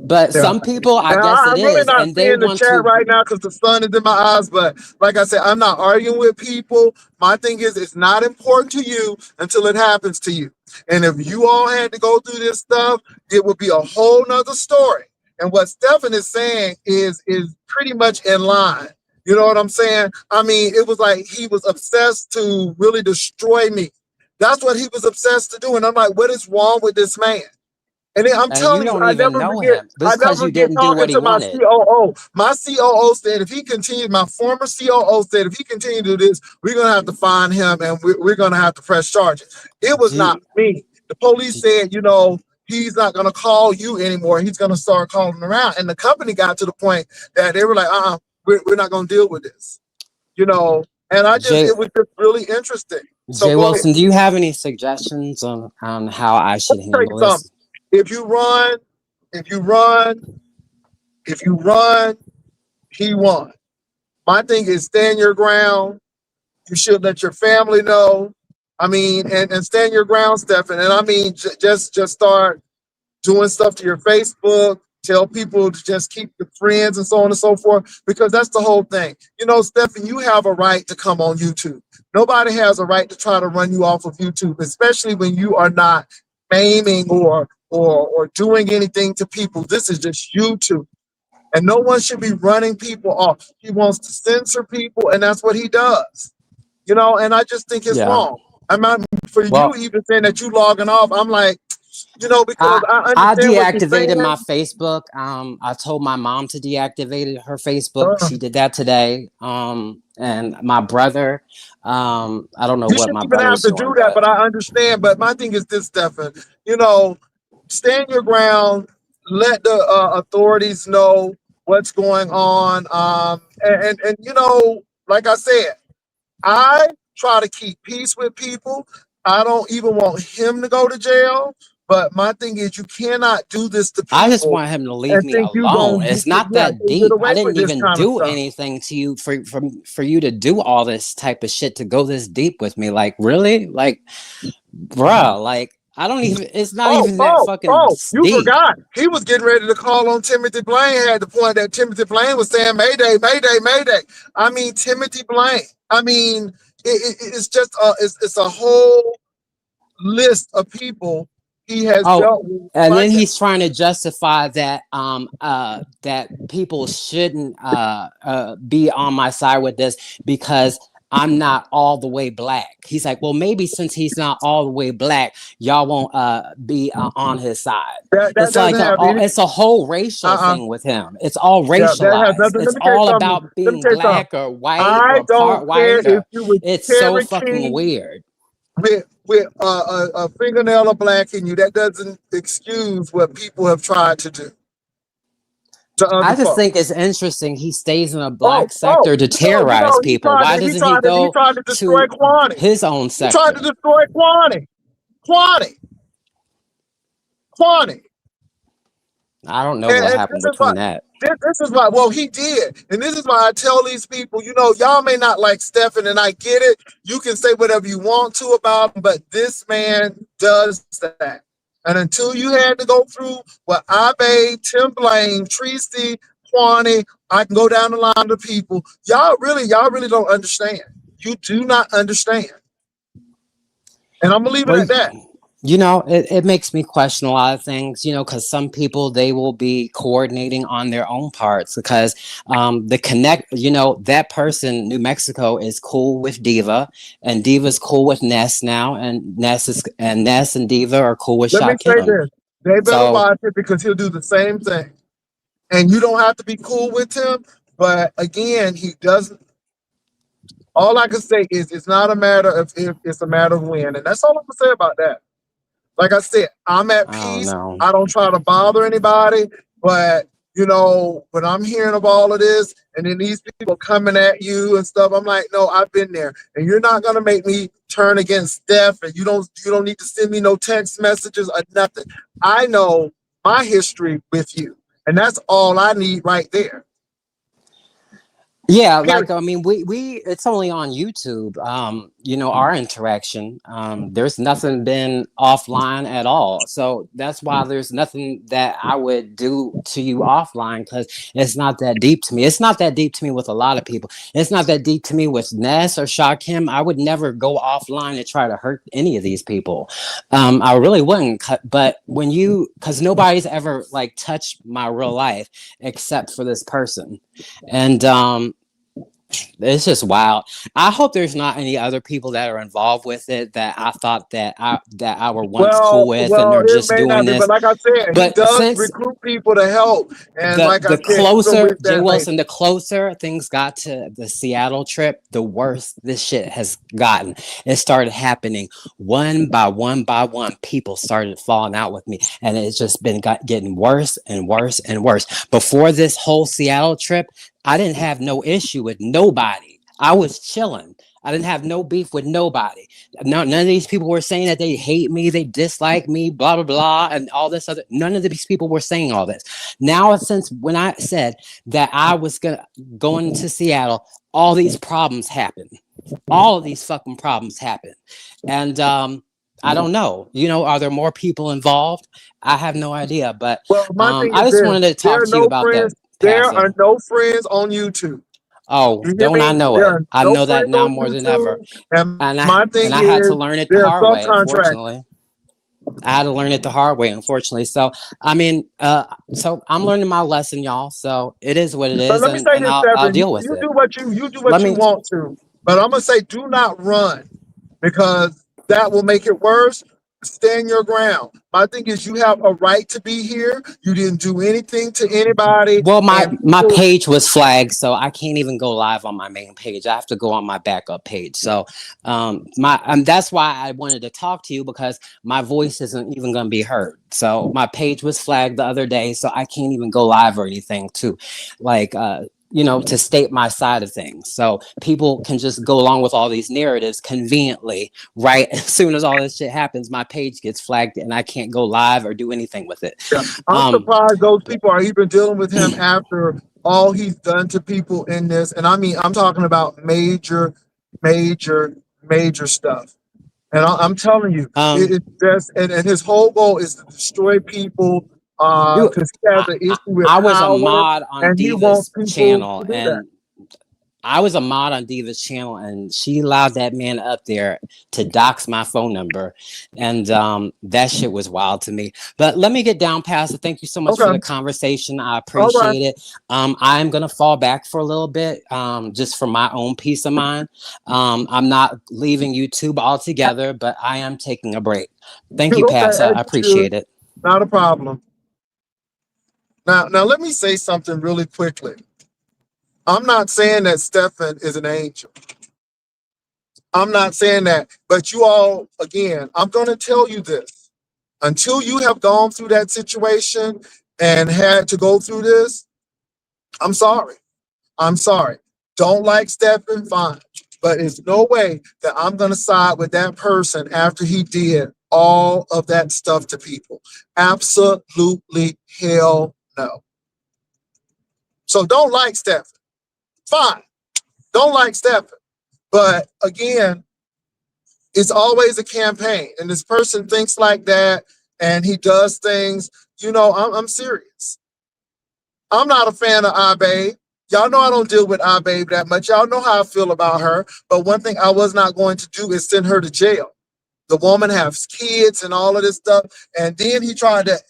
But Yeah. some people, I And guess it I'm really is, not and they seeing the want chat to. right now because the sun is in my eyes. But like I said, I'm not arguing with people. My thing is, it's not important to you until it happens to you. And if you all had to go through this stuff, it would be a whole nother story. And what Stephan is saying is pretty much in line. You know what I'm saying? I mean, it was like he was obsessed to really destroy me. That's what he was obsessed to do. And I'm like, what is wrong with this man? And then I'm And you telling you, don't even know him. I This because never you forget didn't do talking what he to my wanted. COO. My COO said if he continued, my former COO said if he continued to do this, we're gonna have to find him and we're gonna have to press charges. It was Do, not me. The police said, you know, he's not gonna call you anymore. He's gonna start calling around. And the company got to the point that they were like, we're not gonna deal with this. You know, and Jay, it was just really interesting. So Jay go ahead. Wilson, do you have any suggestions on how I should Tell you handle something. this? If you run, if you run, if you run, he won. My thing is stand your ground. You should let your family know. I mean, and stand your ground, Stephan. And I mean, just start doing stuff to your Facebook. Tell people to just keep your friends and so on and so forth, because that's the whole thing. You know, Stephan, you have a right to come on YouTube. Nobody has a right to try to run you off of YouTube, especially when you are not maiming or doing anything to people. This is just YouTube. And no one should be running people off. He wants to censor people, and that's what he does. You know, and I just think it's Yeah. wrong. I'm not for you Well, even saying that you logging off. I'm like, you know, because I I understand what you're deactivated my saying. Facebook. I told my mom to deactivate her Facebook. She did that today. And my brother, I don't know You what shouldn't my even brother have is to doing, do that, but but I understand. But my thing is this, Stephan. You know, stand your ground. Let the authorities know what's going on. And you know, like I said, I try to keep peace with people. I don't even want him to go to jail. But my thing is, you cannot do this to I just people want him to leave and me think you alone. gonna It's not yeah, that get deep. away I with didn't this even kind of do stuff. anything to you for you to do all this type of shit to go this deep with me. Like, really? Like, bruh, like I don't even it's not even that fucking You deep. forgot. He was getting ready to call on Timothy Blaine, had the point that Timothy Blaine was saying, Mayday, Mayday, Mayday. I mean, Timothy Blaine. I mean, it's just it's a whole list of people he has Oh, dealt with and like then that. he's trying to justify that that people shouldn't be on my side with this because I'm not all the way black. He's like, well, maybe since he's not all the way black, y'all won't be on his side. That It's doesn't like have any it's a whole racial uh-uh. thing with him. It's all Yeah, that has racialized. nothing. Let It's me tell you all something. about Let me being tell you something. black or white I or don't part care white if or you was it's so fucking Cherokee weird. with a fingernail of black in you. That doesn't excuse what people have tried to do to other I just folks. think it's interesting. He stays in a Oh, black sector to you terrorize know, people. Why doesn't he he go tried to destroy to Kwani. his own He tried to sector? destroy Kwani. Kwani. Kwani. I don't know what And happened between that. this is why, well, he did. And this is why I tell these people, you know, y'all may not like Stephan, and I get it. You can say whatever you want to about him, but this man does that. And until you had to go through what I made, Tim Blaine, Tracy, Kwani, I can go down the line of people. Y'all really don't understand. You do not understand. And I'm gonna leave it Well, at that. you know, it makes me question a lot of things, you know, because some people they will be coordinating on their own parts because the connect, you know, that person, New Mexico, is cool with Diva, and Diva's cool with Ness now, and Ness and Diva are cool with Let me Shot say Kitten. this. They better So watch it because he'll do the same thing. And you don't have to be cool with him. But again, he doesn't. All I can say is it's not a matter of if, it's a matter of when. And that's all I'm going to say about that. Like I said, I'm at I don't peace. know. I don't try to bother anybody. But, you know, when I'm hearing of all of this and then these people coming at you and stuff, I'm like, no, I've been there. And you're not going to make me turn against Steph. And you don't need to send me no text messages or nothing. I know my history with you. And that's all I need right there. Yeah, Period. like I mean, we it's only on YouTube. our interaction, there's nothing been offline at all. So that's why there's nothing that I would do to you offline, because it's not that deep to me. It's not that deep to me with a lot of people. It's not that deep to me with Ness or Shakim. I would never go offline to try to hurt any of these people. I really wouldn't. But when because nobody's ever like touched my real life except for this person. And it's just wild. I hope there's not any other people that are involved with it that I thought that I were once cool with, and they're It just may doing not be, this. but like I said, he But does since recruit people to help. And like I the said, even closer, with Jay that lady. Wilson, the closer things got to the Seattle trip, the worse this shit has gotten. It started happening one by one by one. People started falling out with me, and it's just been getting worse and worse and worse. Before this whole Seattle trip, I didn't have no issue with nobody. I was chilling. I didn't have no beef with nobody. None of these people were saying that they hate me, they dislike me, blah, blah, blah, and all this other. None of these people were saying all this. Now, since when I said that I was going to Seattle, all these problems happen. All of these fucking problems happen. And I don't know. Are there more people involved? I have no idea. But Well, my thing I is just this: wanted to there talk are to you no about that, friends. There are Pastor. no friends on YouTube. Oh, You hear don't I me? know There it? are I no know that friends now on more than ever. YouTube. And And my thing I had to is, learn it the they're hard way, subcontract. unfortunately. I had to learn it the hard way, unfortunately. So I mean, so I'm learning my lesson, y'all. So it is what it But is, let me say and this, I'll Stephan. deal with You it. do what Let you me want to. But I'm gonna say, do not run, because that will make it worse. Stand your ground. My thing is, you have a right to be here. You didn't do anything to anybody, Well, my and my people. page was flagged, so I can't even go live on my main page. I have to go on my backup page. So, that's why I wanted to talk to you, because my voice isn't even going to be heard. So my page was flagged the other day, so I can't even go live or anything to, like, to state my side of things. So people can just go along with all these narratives conveniently, right? As soon as all this shit happens, my page gets flagged and I can't go live or do anything with it. Yeah, I'm Um, surprised those people are even dealing with him after all he's done to people in this. And I mean, I'm talking about major, major, major stuff. And I'm telling you, um, it's just, and his whole goal is to destroy people, You, because he has I, an I issue with I was a power, mod on and he wants Diva's people channel, to do that. and I was a mod on Diva's channel, and she allowed that man up there to dox my phone number, and that shit was wild to me. But let me get down, Pastor. Thank you so much for Okay. the conversation. I All right. appreciate it. I'm gonna fall back for a little bit, just for my own peace of mind. I'm not leaving YouTube altogether, but I am taking a break. Thank you, Okay, Pastor. as I you should. appreciate it. Not a problem. Now let me say something really quickly. I'm not saying that Stephan is an angel. I'm not saying that, but you all, again, I'm going to tell you this. Until you have gone through that situation and had to go through this, I'm sorry. I'm sorry. Don't like Stephan, fine. But there's no way that I'm going to side with that person after he did all of that stuff to people. Absolutely hell no. So don't like Stephan. Fine. Don't like Stephan. But again, it's always a campaign, and this person thinks like that, and he does things. I'm serious. I'm not a fan of Abe. Y'all know I don't deal with Abe that much. Y'all know how I feel about her. But one thing I was not going to do is send her to jail. The woman has kids and all of this stuff, and then he tried to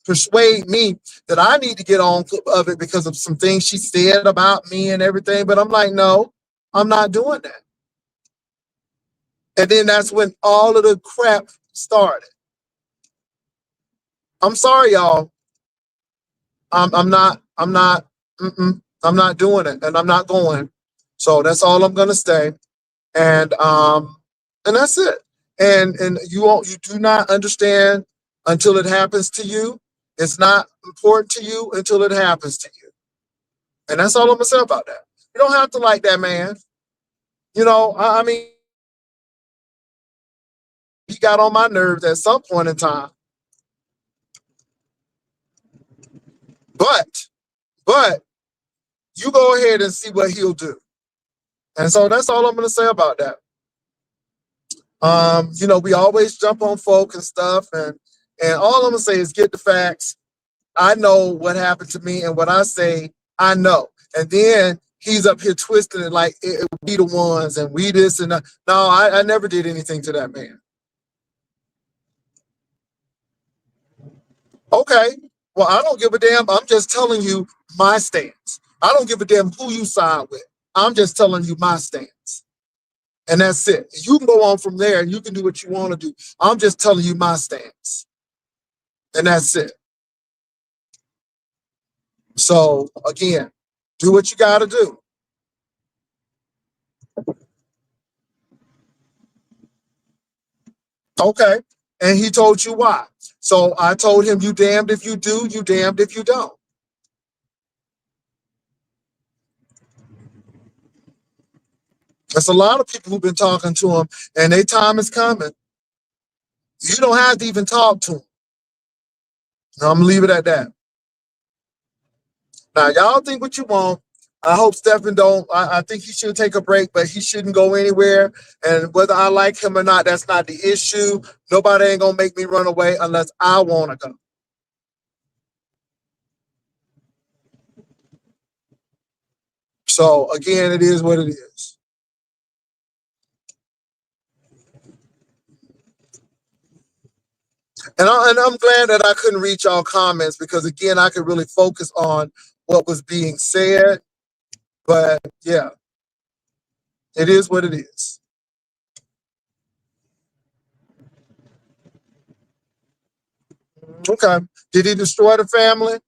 persuade me that I need to get on of it because of some things she said about me and everything. But I'm like, no, I'm not doing that. And then that's when all of the crap started. I'm sorry, y'all. I'm not doing it, and I'm not going. So that's all I'm gonna say. And that's it. And you do not understand until it happens to you. It's not important to you until it happens to you. And that's all I'm gonna say about that. You don't have to like that man. I mean, he got on my nerves at some point in time. But you go ahead and see what he'll do. And so that's all I'm going to say about that. You know, we always jump on folk and stuff, and all I'm gonna say is get the facts. I know what happened to me, and what I say, I know. And then he's up here twisting it like we the ones and we this and that. No, I never did anything to that man. Okay, well, I don't give a damn. I'm just telling you my stance. I don't give a damn who you side with. I'm just telling you my stance. And that's it. You can go on from there and you can do what you want to do. I'm just telling you my stance. And that's it. So again, do what you got to do. Okay. And he told you why. So I told him, you damned if you do, you damned if you don't. There's a lot of people who've been talking to him, and their time is coming. You don't have to even talk to him. I'm gonna leave it at that. Now, y'all think what you want. I hope Stephan don't. I think he should take a break, but he shouldn't go anywhere. And whether I like him or not, that's not the issue. Nobody ain't gonna make me run away unless I want to go. So again, it is what it is. And I'm glad that I couldn't reach all comments, because again, I could really focus on what was being said. But yeah, it is what it is. Okay. Did he destroy the family?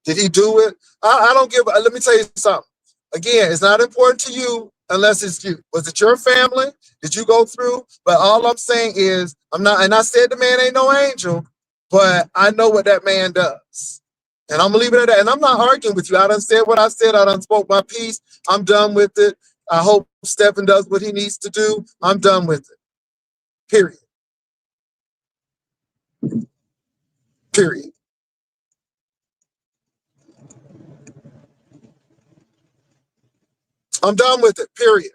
Did he do it? I don't give. Let me tell you something. Again, it's not important to you unless it's you. Was it your family? Did you go through? But all I'm saying is, I'm not. And I said the man ain't no angel, but I know what that man does. And I'm gonna leave it at that. And I'm not arguing with you. I done said what I said. I done spoke my piece. I'm done with it. I hope Stephan does what he needs to do. I'm done with it. Period. Period. I'm done with it. Period.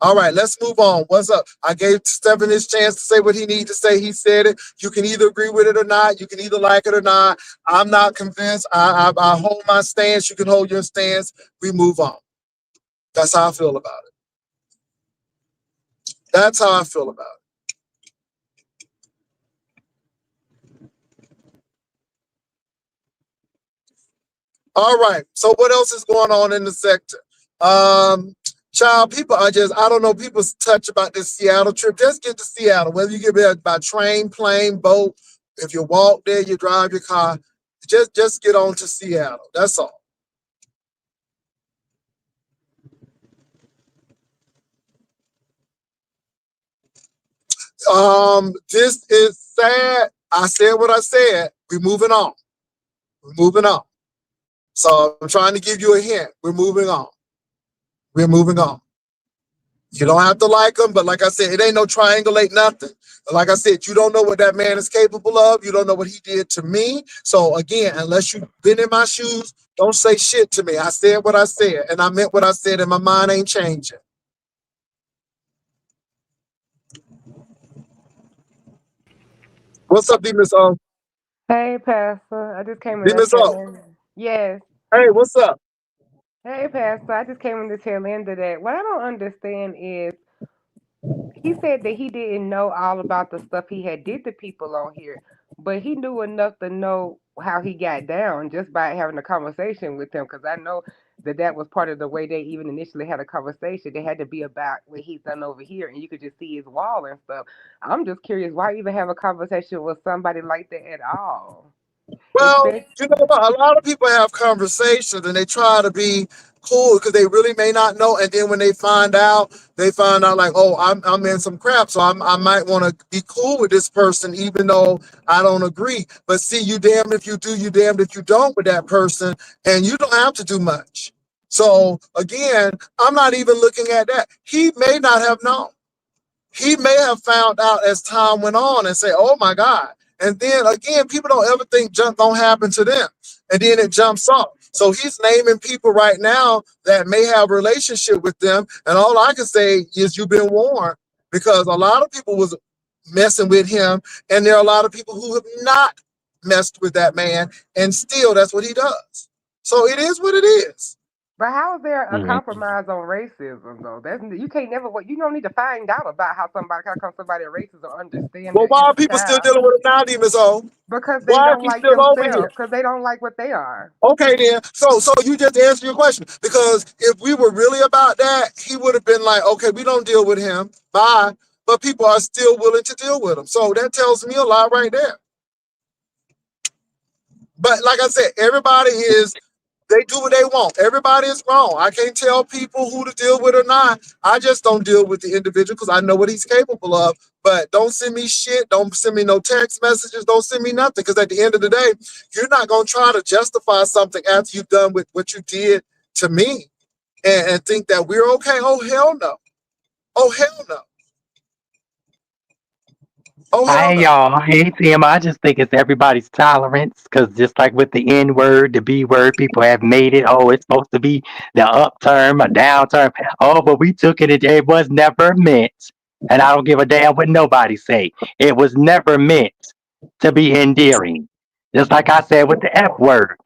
All right, let's move on. What's up? I gave Stephan his chance to say what he needed to say. He said it. You can either agree with it or not. You can either like it or not. I'm not convinced. I hold my stance. You can hold your stance. We move on. That's how I feel about it. That's how I feel about it. All right. So what else is going on in the sector? Child, people are just, I don't know, people's touch about this Seattle trip. Just get to Seattle, whether you get there by train, plane, boat. If you walk there, you drive your car. Just get on to Seattle. That's all. This is sad. I said what I said. We're moving on. We're moving on. So I'm trying to give you a hint. We're moving on. We're moving on. You don't have to like him, but like I said, it ain't no triangulate nothing. Like I said, you don't know what that man is capable of. You don't know what he did to me. So again, unless you've been in my shoes, don't say shit to me. I said what I said, and I meant what I said, and my mind ain't changing. What's up, D Miss O? Hey, Pastor. I just came in D the Miss tail O. end. Yes. Hey, what's up? Hey, Pastor. I just came in the tail end of that. What I don't understand is he said that he didn't know all about the stuff he had did to people on here, but he knew enough to know how he got down just by having a conversation with him. Because I know that that was part of the way they even initially had a conversation. They had to be about what he's done over here, and you could just see his wall and stuff. I'm just curious, why even have a conversation with somebody like that at all? Well, Especially. you know what? A lot of people have conversations and they try to be cool because they really may not know. And then when they find out like, oh, I'm in some crap. So I might want to be cool with this person, even though I don't agree. But see, you damned if you do, you damned if you don't with that person. And you don't have to do much. So again, I'm not even looking at that. He may not have known. He may have found out as time went on and say, oh my God. And then again, people don't ever think junk don't happen to them. And then it jumps off. So he's naming people right now that may have a relationship with them. And all I can say is you've been warned. because a lot of people was messing with him, and there are a lot of people who have not messed with that man, and still that's what he does. So it is what it is. But how is there a Mhm. compromise on racism though? That's you can't never what you don't need to find out about how come somebody racist or understand Well, that why it's are a people still child dealing with him now, Demons on? because they Why is don't he like still over themselves here? because they don't like what they are. Okay, then. So you just answered your question, because if we were really about that, he would have been like, okay, we don't deal with him. Bye. But people are still willing to deal with him. So that tells me a lot right there. But like I said, everybody is, they do what they want. Everybody is wrong. I can't tell people who to deal with or not. I just don't deal with the individual because I know what he's capable of. But don't send me shit. Don't send me no text messages. Don't send me nothing. Because at the end of the day, you're not going to try to justify something after you've done with what you did to me, and think that we're okay. Oh, hell no. Oh, hell no. Oh, hell Hey no. y'all, hey Tim. I just think it's everybody's tolerance, because just like with the N word, the B word, people have made it. Oh, it's supposed to be the upturn, a downturn. Oh, but we took it. It was never meant, and I don't give a damn what nobody say. It was never meant to be endearing. Just like I said with the F word,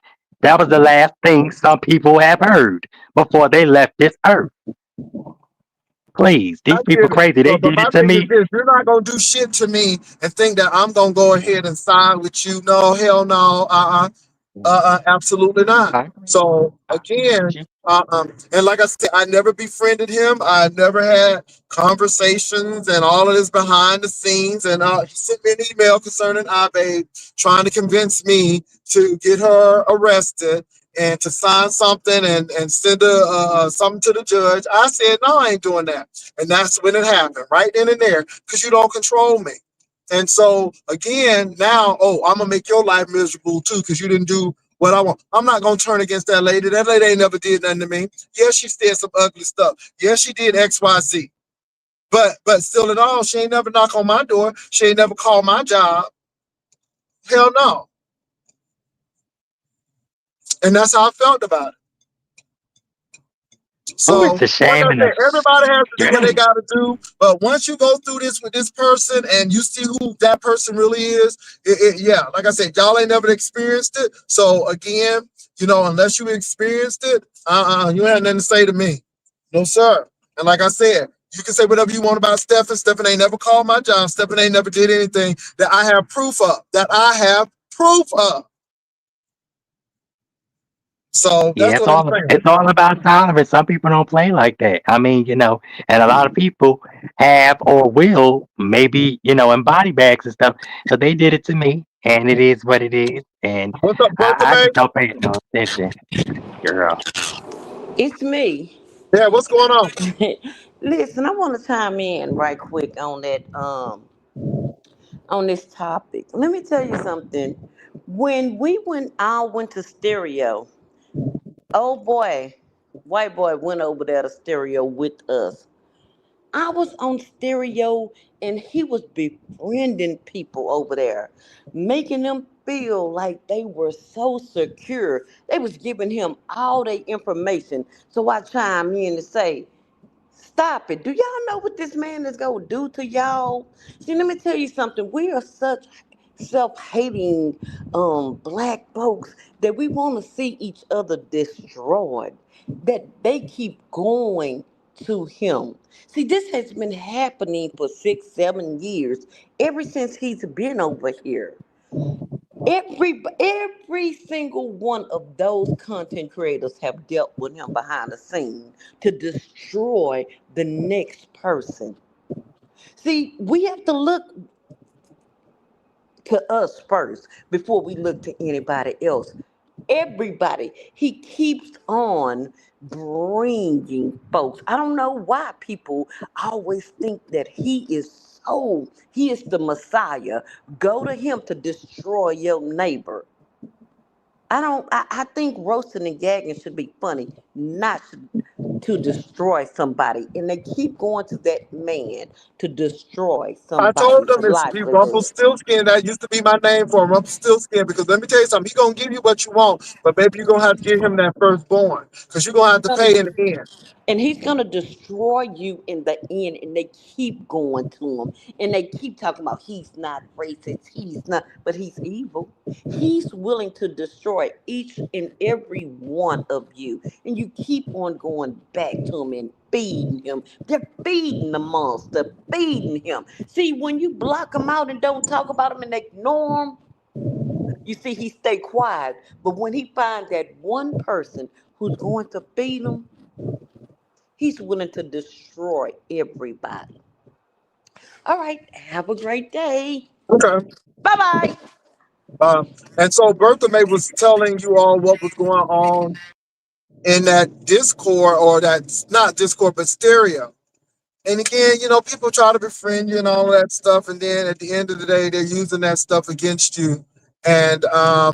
that was the last thing some people have heard before they left this earth. Please, I these people get it. crazy. They But did my it to thing is me. this: you're not gonna do shit to me and think that I'm gonna go ahead and side with you. No, hell no. Absolutely not. I agree. So I agree with again, you. and like I said, I never befriended him. I never had conversations and all of this behind the scenes. And he sent me an email concerning Abe, trying to convince me to get her arrested and to sign something and send something to the judge. I said, no, I ain't doing that. And that's when it happened, right then and there, because you don't control me. And so again, now, oh, I'm gonna make your life miserable too, because you didn't do what I want. I'm not gonna turn against that lady. That lady ain't never did nothing to me. Yes, she said some ugly stuff. Yes, she did X, Y, Z. But still in all, she ain't never knock on my door. She ain't never called my job. Hell no. And that's how I felt about it. Oh, So, it's a like I shame and a said, everybody has to do what they shame. got to do. But once you go through this with this person and you see who that person really is, yeah, like I said, y'all ain't never experienced it. So, again, unless you experienced it, you have nothing to say to me. No, sir. And like I said, you can say whatever you want about Stephan. Stephan ain't never called my job. Stephan ain't never did anything that I have proof of. That I have proof of. So, Yeah, that's what I'm saying. it's all about tolerance. Some people don't play like that. I mean, and a lot of people have or will maybe, in body bags and stuff. So they did it to me, and it is what it is. And What's up, Bertha I Bay? just don't pay no attention, girl. It's me. Yeah, what's going on? Listen, I want to chime in right quick on this topic. Let me tell you something. When we went all went to stereo, oh boy, white boy went over there to stereo with us. I was on stereo and he was befriending people over there, making them feel like they were so secure. They was giving him all their information. So I chime in to say, stop it. Do y'all know what this man is going to do to y'all? See, let me tell you something. We are such self-hating black folks that we want to see each other destroyed, that they keep going to him. See, this has been happening for 6 7 years, ever since he's been over here. Every single one of those content creators have dealt with him behind the scene to destroy the next person. See, we have to look to us first before we look to anybody else. Everybody, he keeps on bringing folks. I don't know why people always think that he is the Messiah. Go to him to destroy your neighbor. I don't. I think roasting and gagging should be funny, not. to destroy somebody, and they keep going to that man to destroy I told somebody's them it's be livelihood. Rumpelstiltskin. That used to be my name for him, Rumpelstiltskin. Because let me tell you something, he gonna give you what you want, but maybe you're gonna have to give him that firstborn, because you're gonna have to pay in the end. And he's going to destroy you in the end, and they keep going to him, and they keep talking about he's not racist, he's not, but he's evil. He's willing to destroy each and every one of you, and you keep on going back to him and feeding him. They're feeding the monster, feeding him. See, when you block him out and don't talk about him and ignore him, you see, he stay quiet. But when he finds that one person who's going to feed him, he's willing to destroy everybody. All right. Have a great day. Okay. Bye bye. Uh, and so Bertha May was telling you all what was going on in that Discord, or that's not Discord, but stereo. And again, people try to befriend you and all of that stuff, and then at the end of the day, they're using that stuff against you. And I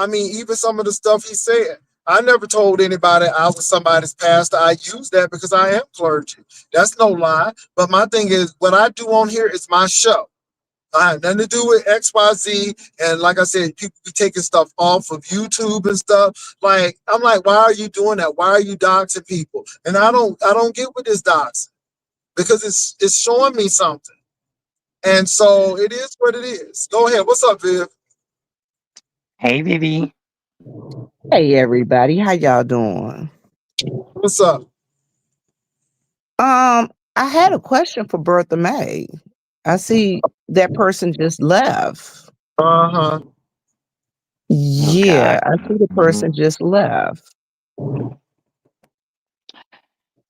mean, even some of the stuff he said, I never told anybody I was somebody's pastor. I use that because I am clergy. That's no lie. But my thing is, what I do on here is my show. I have nothing to do with XYZ. And like I said, people be taking stuff off of YouTube and stuff. Like, I'm like, why are you doing that? Why are you doxing people? And I don't get with this doxing, because it's showing me something. And so it is what it is. Go ahead. What's up, Viv? Hey, Vivi. Hey everybody, how y'all doing? What's up? I had a question for Bertha May. I see that person just left. Uh-huh. Okay. Yeah, I see the person just left.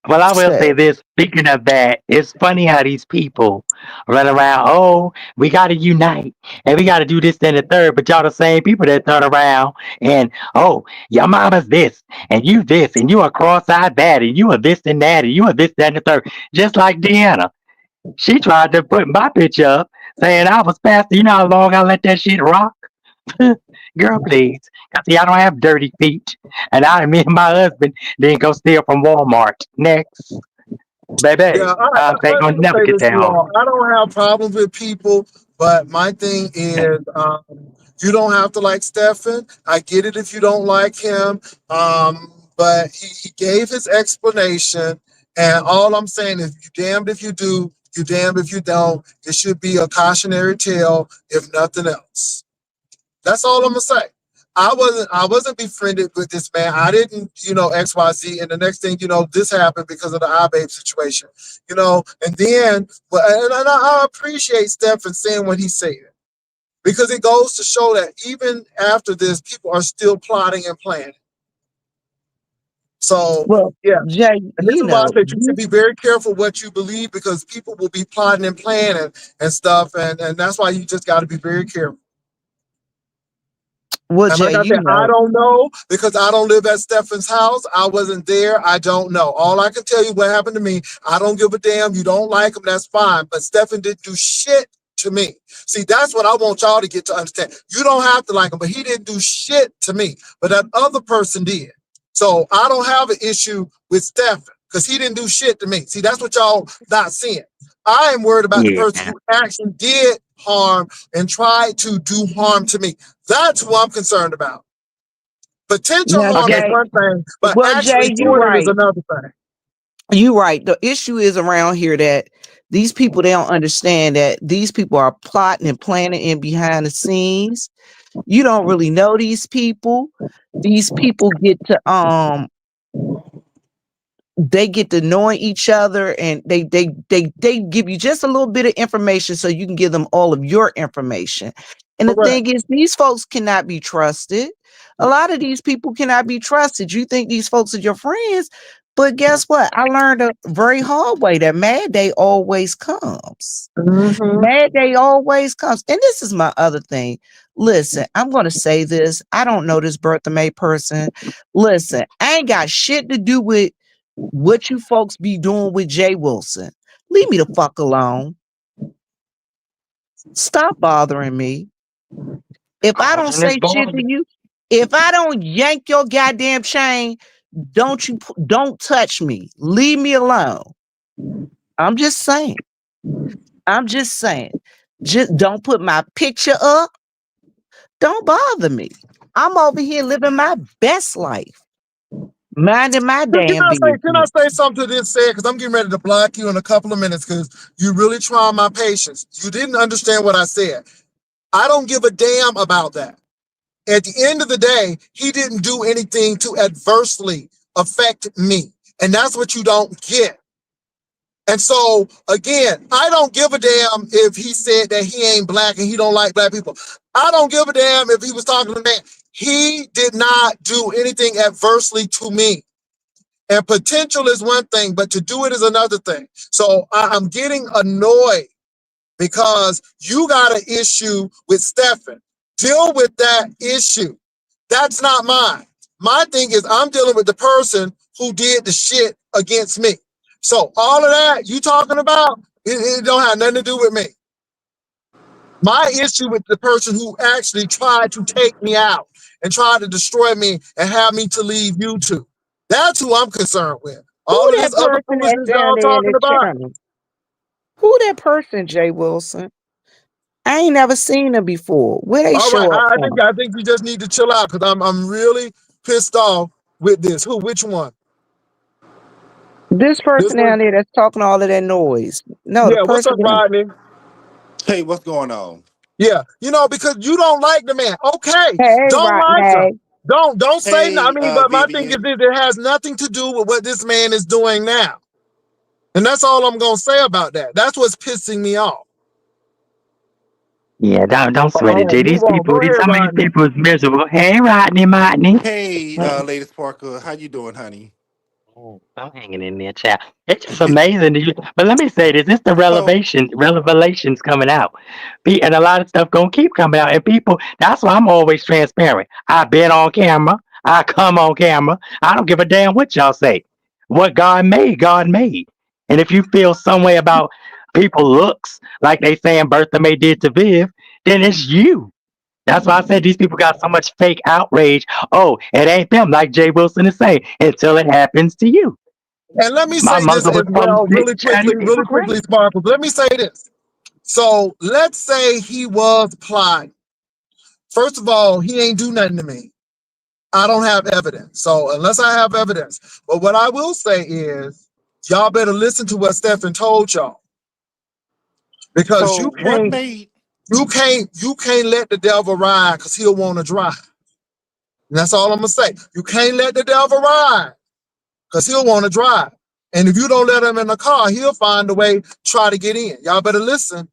Well, I will So, say this. Speaking of that, it's funny how these people run around. Oh, we got to unite and we got to do this, then the third. But y'all the same people that turn around and, oh, your mama's this and you this and you are cross-eyed that and you are this and that and you are this, that, and the third. Just like Deanna. She tried to put my picture up saying I was pastor. You know how long I let that shit rock? Girl, please. 'Cause see, I don't have dirty feet. And me and my husband didn't go steal from Walmart. Next. Yeah, Baby, they let gonna me never say get this that to you home. all. I don't have problems with people, but my thing is, you don't have to like Stephan. I get it if you don't like him. But he gave his explanation, and all I'm saying is, you damned if you do, you damned if you don't. It should be a cautionary tale, if nothing else. That's all I'm gonna say. I wasn't befriended with this man. I didn't, XYZ. And the next thing this happened because of the iBabe situation. And then and I appreciate Stephan saying what he said, because it goes to show that even after this, people are still plotting and planning. So well, yeah. Jay, And this is why I said you should be very careful what you believe, because people will be plotting and planning and stuff. And that's why you just got to be very careful. And like I said, I don't know, because I don't live at Stephan's house. I wasn't there. I don't know. All I can tell you what happened to me. I don't give a damn. You don't like him, that's fine. But Stephan didn't do shit to me. See, that's what I want y'all to get to understand. You don't have to like him, but he didn't do shit to me. But that other person did. So I don't have an issue with Stephan, because he didn't do shit to me. See, that's what y'all not seeing. I am worried about the person Yeah. who actually did harm and tried to do harm to me. That's who I'm concerned about. Potential now harm is Okay. Jay, one thing, but well, actually Jay, you doing it is right. another thing. You right. The issue is around here that these people, they don't understand that these people are plotting and planning in behind the scenes. You don't really know these people. These people get to they get to knowing each other, and they give you just a little bit of information so you can give them all of your information. And the Correct. thing is, these folks cannot be trusted. A lot of these people cannot be trusted. You think these folks are your friends, but guess what? I learned a very hard way that mad day always comes. Mm-hmm. Mad day always comes. And this is my other thing. Listen, I'm going to say this. I don't know this Bertha May person. Listen, I ain't got shit to do with what you folks be doing with Jay Wilson. Leave me the fuck alone. Stop bothering me. If I don't Causing this say shit to boy. you, if I don't yank your goddamn chain, don't touch me. Leave me alone. I'm just saying. I'm just saying. Just don't put my picture up. Don't bother me. I'm over here living my best life, minding my damn Can I business. say something to this said? Because I'm getting ready to block you in a couple of minutes because you really trying my patience. You didn't understand what I said. I don't give a damn about that. At the end of the day, he didn't do anything to adversely affect me. And that's what you don't get. And so, again, I don't give a damn if he said that he ain't black and he don't like black people. I don't give a damn if he was talking to me. He did not do anything adversely to me. And potential is one thing, but to do it is another thing. So I'm getting annoyed because you got an issue with Stephan. Deal with that issue. That's not mine. My thing is I'm dealing with the person who did the shit against me. So all of that you talking about, it don't have nothing to do with me. My issue with the person who actually tried to take me out and tried to destroy me and have me to leave YouTube. That's who I'm concerned with. Who All of that this other person that's foolishness down y'all there in talking the about. channel? Who that person, Jay Wilson? I ain't never seen them before. Where they All right, show up from? I think you just need to chill out because I'm really pissed off with this. Who? Which one? This This person one? down there that's talking all of that noise. No, the Yeah. What's person up, down. Rodney? Hey, what's going on? Yeah. Because you don't like the man. Okay. Hey, Don't like him. Rodney. Don't say no. I Hey, mean, but my thing is Vivian. this: it has nothing to do with what this man is doing now, and that's all I'm gonna say about that. That's what's pissing me off. Yeah, don't All sweat it, right, Jay. move These on. people, Go ahead, some of these Rodney. people is miserable. Hey, Rodney. Hey, Lady Sparkle. How you doing, honey? Oh, I'm hanging in there, child. It's just amazing. But let me say this: it's the So, revelations coming out, and a lot of stuff gonna keep coming out. And people, that's why I'm always transparent. I've been on camera. I come on camera. I don't give a damn what y'all say. What God made, God made. And if you feel some way about people looks, like they saying Bertha May did to Viv, then it's you. That's why I said these people got so much fake outrage. Oh, it ain't them, like Jay Wilson is saying, until it happens to you. And let me My say this mother as was well, homesick, child. These people really quickly, crazy. Sparkles. Let me say this. So let's say he was plotting. First of all, he ain't do nothing to me. I don't have evidence. So unless I have evidence, but what I will say is, y'all better listen to what Stephan told y'all because so what made you can't let the devil ride because he'll want to drive. And that's all I'm gonna say. You can't let the devil ride because he'll want to drive. And if you don't let him in the car, he'll find a way to try to get in. Y'all better listen.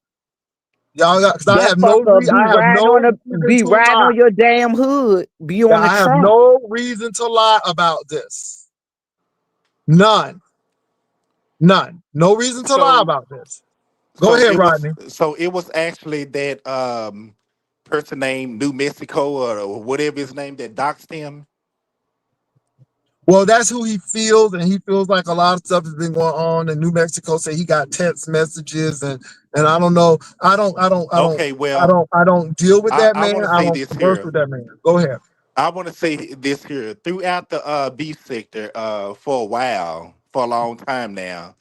Y'all got because That fucker I have no reason be to riding lie. on your damn hood, be on the I have trunk. no reason to lie about this. None. None. No reason to lie so about this. Go ahead, Rodney. it was actually that person named New Mexico or whatever his name that doxed him. Well, that's who he feels, and he feels like a lot of stuff has been going on in New Mexico. Say he got text messages, and I don't know. Okay, well, I don't deal with that I man. want to I say don't this converse here. with that man. Go ahead. I want to say this here. Throughout the B sector, for a while, for a long time now,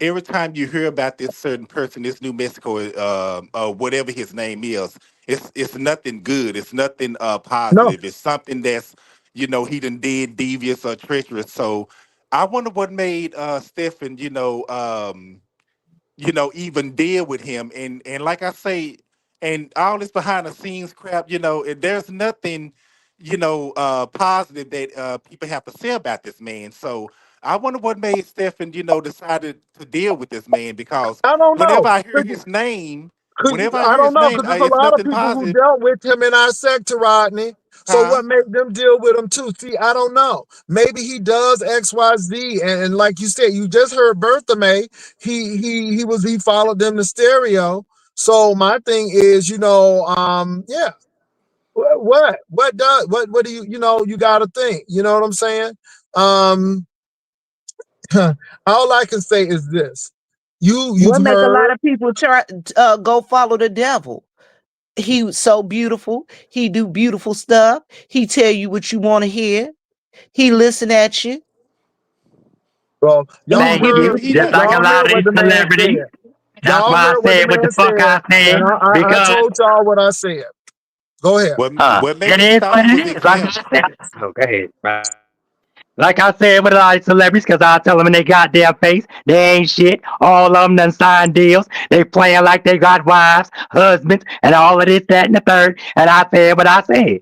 every time you hear about this certain person, this New Mexico, whatever his name is, it's nothing good. It's nothing No, positive. It's something that's he done did devious or treacherous. So I wonder what made Stephan, even deal with him. And like I say, and all this behind the scenes crap, there's nothing, positive that people have to say about this man. So I wonder what made Stephan, decided to deal with this man because I don't whenever know. I hear his name, whenever I I hear don't his know name, because there's a it's lot of nothing people who positive, dealt with him in our sector, Rodney. So huh? what made them deal with him too? See, I don't know. Maybe he does X, Y, Z, and like you said, you just heard Bertha May. He followed them to stereo. So my thing is, yeah. What do you got to think? You know what I'm saying? Um, all I can say is this: you've What make a lot heard. of people try go follow the devil? He so beautiful. He do beautiful stuff. He tell you what you want to hear. He listen at you. Well, y'all Thank Well, you. heard he Just not. like a y'all lot heard of what these the man celebrities. said. That's Y'all why I heard what the said what the man fuck said, I said. and I Because told y'all what I said. Go ahead. What made it you is thought what he it was is. Like exempt? I said. Okay. Right. Like I said with a lot of celebrities, because I tell them in their goddamn face, they ain't shit. All of them done signed deals. They playing like they got wives, husbands, and all of this, that, and the third. And I said what I said.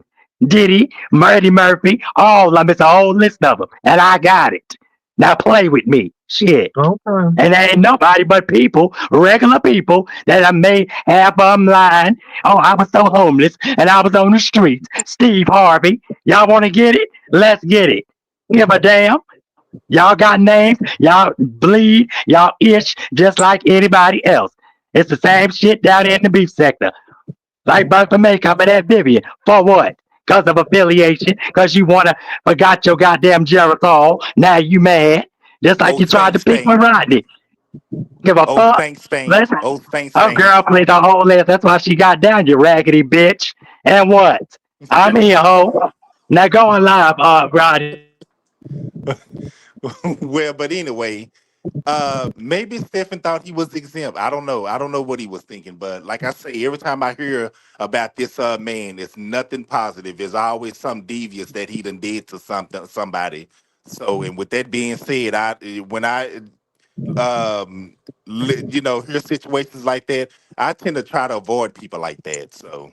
Diddy, Murdy Murphy, all of them. It's a whole list of them. And I got it. Now play with me. Shit. Okay. And there ain't nobody but people, regular people, that I made half of them lying. Oh, I was so homeless and I was on the streets. Steve Harvey. Y'all want to get it? Let's get it. Give a damn. Y'all got names. Y'all bleed. Y'all itch just like anybody else. It's the same shit down there in the beef sector. Like Buster Makeup and that Vivian. For what? Because of affiliation. Because you want to forgot your goddamn Geritol. Now you mad. Just like Oh, you tried stank, to pick with stank. Rodney. Give a Oh, fuck. stank, stank. Listen. Oh, stank, Oh, stank. girl played the whole list. That's why she got down, you raggedy bitch. And what? I'm here, ho. Now go on live, Roddy. Well, but anyway, maybe Stephen thought he was exempt. I don't know. I don't know what he was thinking, but like I say, every time I hear about this man, it's nothing positive. There's always some devious that he done did to somebody. So, and with that being said, when I hear situations like that, I tend to try to avoid people like that. So,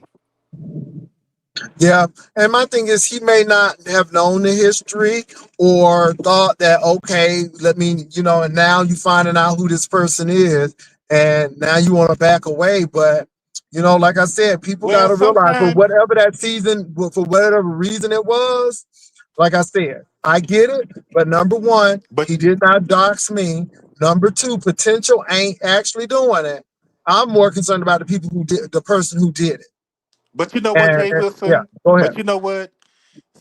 Yeah, and my thing is, he may not have known the history or thought that okay, let me, and now you finding out who this person is, and now you want to back away. But like I said, people got well, to realize for sometimes, whatever that season, for whatever reason it was. Like I said, I get it, but number one, but he did not dox me. Number two, potential ain't actually doing it. I'm more concerned about the people who did, the person who did it. but you know what, And, Jay yeah, Wilson? go ahead. But you know what?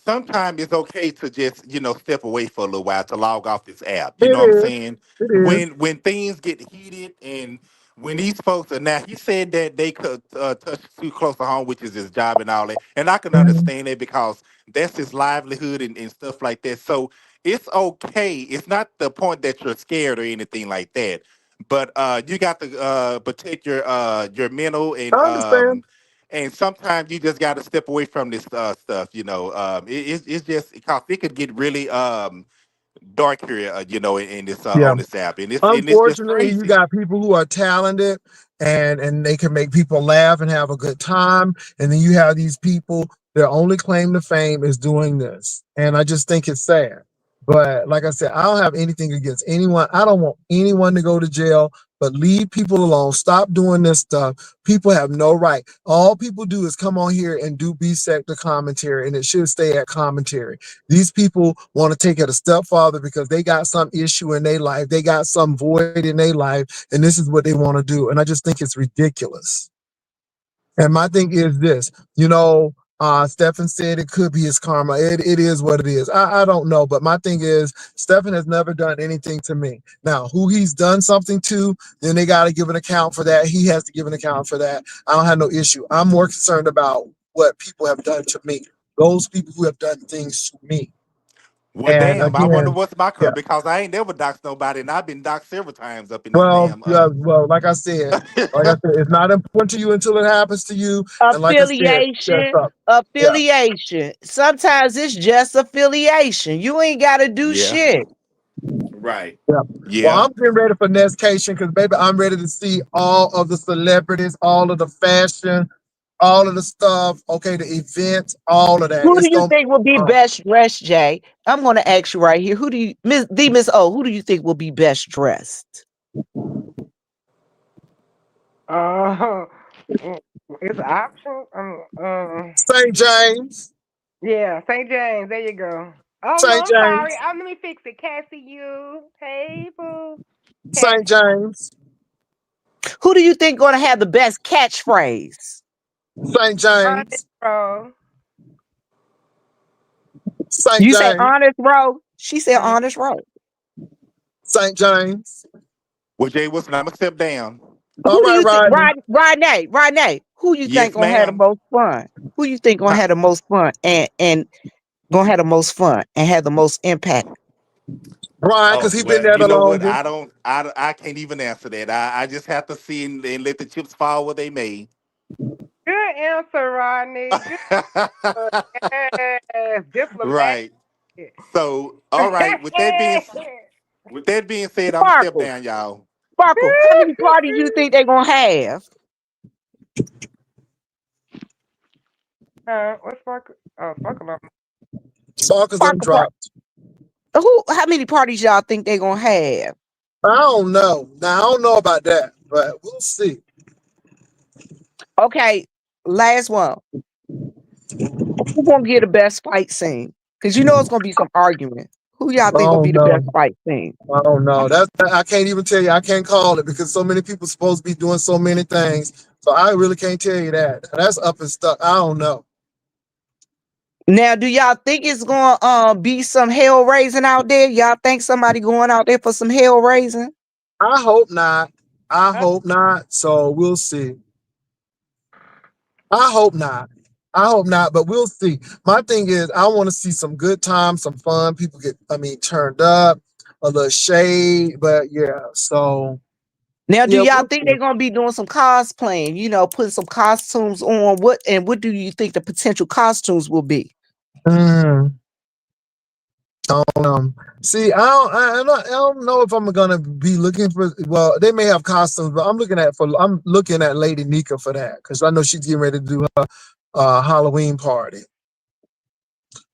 Sometimes it's okay to just step away for a little while to log off this app. You It know what I'm is. saying? It is. When things get heated and when these folks are now, he said that they could touch too close to home, which is his job and all that, and I can Mhm. understand that because that's his livelihood and stuff like that. So it's okay. It's not the point that you're scared or anything like that, but you got to protect your mental I understand. and sometimes you just got to step away from this stuff. It's just because it could get really dark here, in this Yeah. on this app, and it's just Unfortunately, you crazy. got people who are talented and they can make people laugh and have a good time. And then you have these people, their only claim to fame is doing this. And I just think it's sad. But like I said, I don't have anything against anyone. I don't want anyone to go to jail, but leave people alone. Stop doing this stuff. People have no right. All people do is come on here and do B-sector commentary, and it should stay at commentary. These people want to take it a step farther because they got some issue in their life, they got some void in their life, and this is what they want to do. And I just think it's ridiculous. And my thing is this, Stephan said it could be his karma. It is what it is. I don't know, but my thing is Stephan has never done anything to me. Now, who he's done something to, then they got to give an account for that. He has to give an account for that. I don't have no issue. I'm more concerned about what people have done to me. Those people who have done things to me. Well, And damn, I wonder again, what's my yeah. curve because I ain't never doxed nobody, and I've been doxed several times up in this Well, damn. yeah, well, like I said, it's not important to you until it happens to you. And like I said, that's Affiliation, up. Yeah. affiliation. Sometimes it's just affiliation. You ain't got to do Yeah, shit. right. Yeah. Well, Yeah. I'm getting ready for Nestcation because, baby, I'm ready to see all of the celebrities, all of the fashion, all of the stuff. Okay, the events, all of that. Who do It's you gonna be think will be fun. best dressed, Jay? I'm going to ask you right here. Who do you, Miss O, who do you think will be best dressed? Uh, it's an option. St. James, Yeah, St. James. There you go. Oh no, St. I'm sorry. James, Let me fix it. Cassie, you. Hey, boo. St. Cassie. James, Who do you think going to have the best catchphrase? St. Honest, James, bro. St. You say James, honest row. She said Mm. honest row. St. James. Well, Jay Wilson, I'm gonna step down. All Who do right, you think, Rodney. Rodney? Who you think Yes, gonna have the ma'am. most fun? Who you think gonna Huh. have the most fun? And gonna have the most fun and have the most impact? Brian, because Oh he been well, there you the know what? longest. I can't even answer that. I just have to see and let the chips fall where they may. Good answer, Rodney. Good. Yes, diplomatic. Right. So, all right. With that being said, I'm gonna step Sparkle, down, y'all. Sparkle. How many parties you think they gonna have? What's Sparkle? Oh, Sparkle. Sparkles done Sparkle part. dropped. Who? How many parties y'all think they gonna have? I don't know. Now I don't know about that, but we'll see. Okay, last one. Who gonna get the best fight scene? Because you know it's gonna be some argument. Who y'all I think gonna be don't the best know. fight scene? I don't know. I can't even tell you. I can't call it because so many people supposed to be doing so many things. So I really can't tell you that. That's up and stuck. I don't know. Now, do y'all think it's gonna be some hell raising out there? Y'all think somebody going out there for some hell raising? I hope not. I hope not. So we'll see. I hope not. I hope not, but we'll see. My thing is, I want to see some good times, some fun. People get, turned up, a little shade, but yeah. So Now, do yeah, y'all we'll think see. they're gonna be doing some cosplaying? You know, putting some costumes on. What do you think the potential costumes will be? Mm, see, I don't know if I'm gonna be looking for. Well, they may have costumes, but I'm looking at Lady Nika for that because I know she's getting ready to do her Halloween party.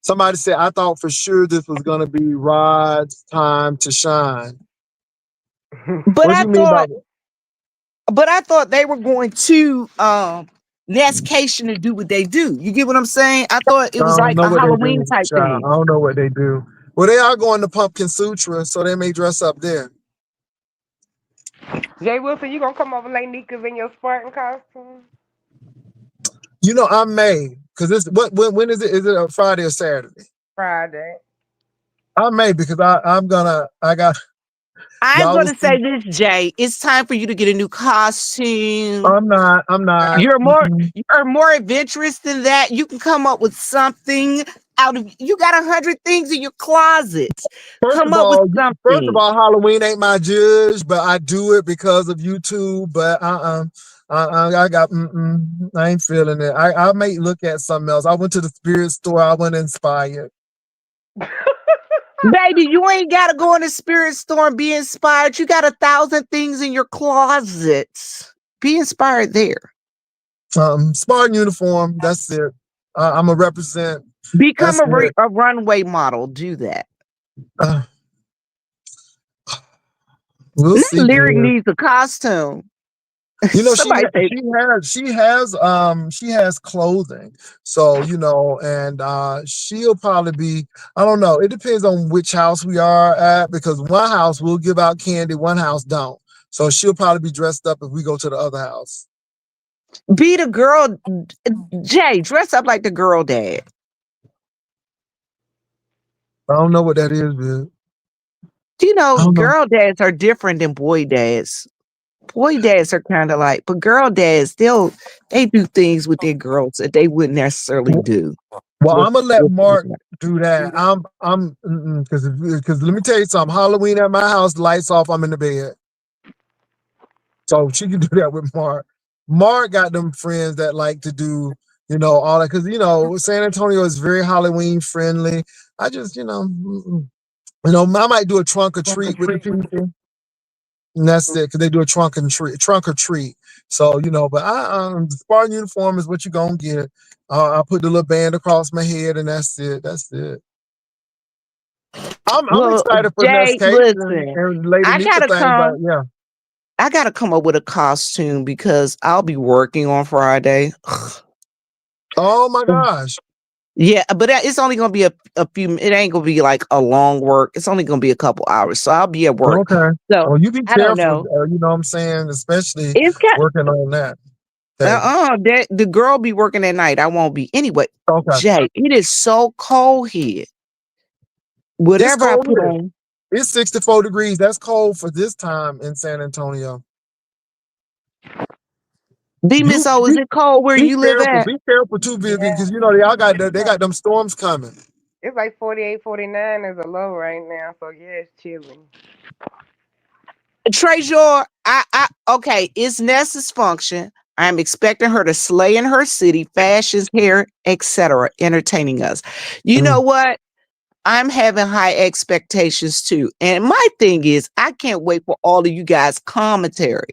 Somebody said I thought for sure this was gonna be Rod's time to shine. But What do I you mean by thought, that? they were going to Nescation to do what they do. You get what I'm saying? I thought it I was don't like know a what they Halloween do, type child. I thing. don't know what they do. Well, they are going to Pumpkin Sutra, so they may dress up there. Jay Wilson, you gonna come over like Nika's in your Spartan costume? I may because this when is it? Is it a Friday or Saturday? Friday. I may because I got I'm y'all will gonna see. say this, Jay. It's time for you to get a new costume. I'm not. I'm not. Mm-mm. You're more adventurous than that. You can come up with something out of you got 100 things in your closet. First Come of up with all, something. Halloween ain't my judge, but I do it because of YouTube. But I got. I ain't feeling it. I may look at something else. I went to the spirit store. I went inspired. Baby, you ain't gotta go in the spirit store and be inspired. You got 1,000 things in your closets. Be inspired there. Spartan uniform. That's it. I'm a represent. Become That's it. a runway model. Do that. Uh, we'll That see, lyric dear. needs a costume. She Somebody say, she has clothing. So, and she'll probably be, I don't know. It depends on which house we are at because one house will give out candy, one house don't. So she'll probably be dressed up if we go to the other house. be the girl. Jay, dress up like the girl dad. I don't know what that is, man. You I know, don't know. girl dads are different than boy dads. Boy dads are kind of like, but girl dads, they do things with their girls that they wouldn't necessarily do. Well, with- I'm gonna let with- Mark do that. I'm because let me tell you something. Halloween at my house, lights off. I'm in the bed. So she can do that with Mark. Mark got them friends that like to do, all that because San Antonio is very Halloween friendly. I just, I might do a trunk or treat with the people, and that's it because they do a trunk or treat. So but the Spartan uniform is what you're gonna get. I put the little band across my head, and that's it. That's it. I'm Well, excited for Jay, Nescation listen, and Lady I Nika gotta thing, but come. yeah. I gotta come up with a costume because I'll be working on Friday. Oh my gosh. Yeah, but it's only gonna be a few. It ain't gonna be like a long work. It's only gonna be a couple hours, so I'll be at work. Okay. So Well, you be I don't careful. know. You know what I'm saying, especially It's got working on that thing. that the girl be working at night. I won't be anyway. Okay. Jay, it is so cold here. It's Whatever I cold put here. on, It's 64 degrees. That's cold for this time in San Antonio. D You Miss O, is it cold where be you live careful. at? Be careful too, Vivian, Yeah. because they got them storms coming. It's like 48, 49 is a low right now. So yeah, it's chilling. Trejor, okay, it's Nessa's function. I'm expecting her to slay in her city, fashions, hair, etc., entertaining us. You know Mm. what? I'm having high expectations too. And my thing is, I can't wait for all of you guys' commentary.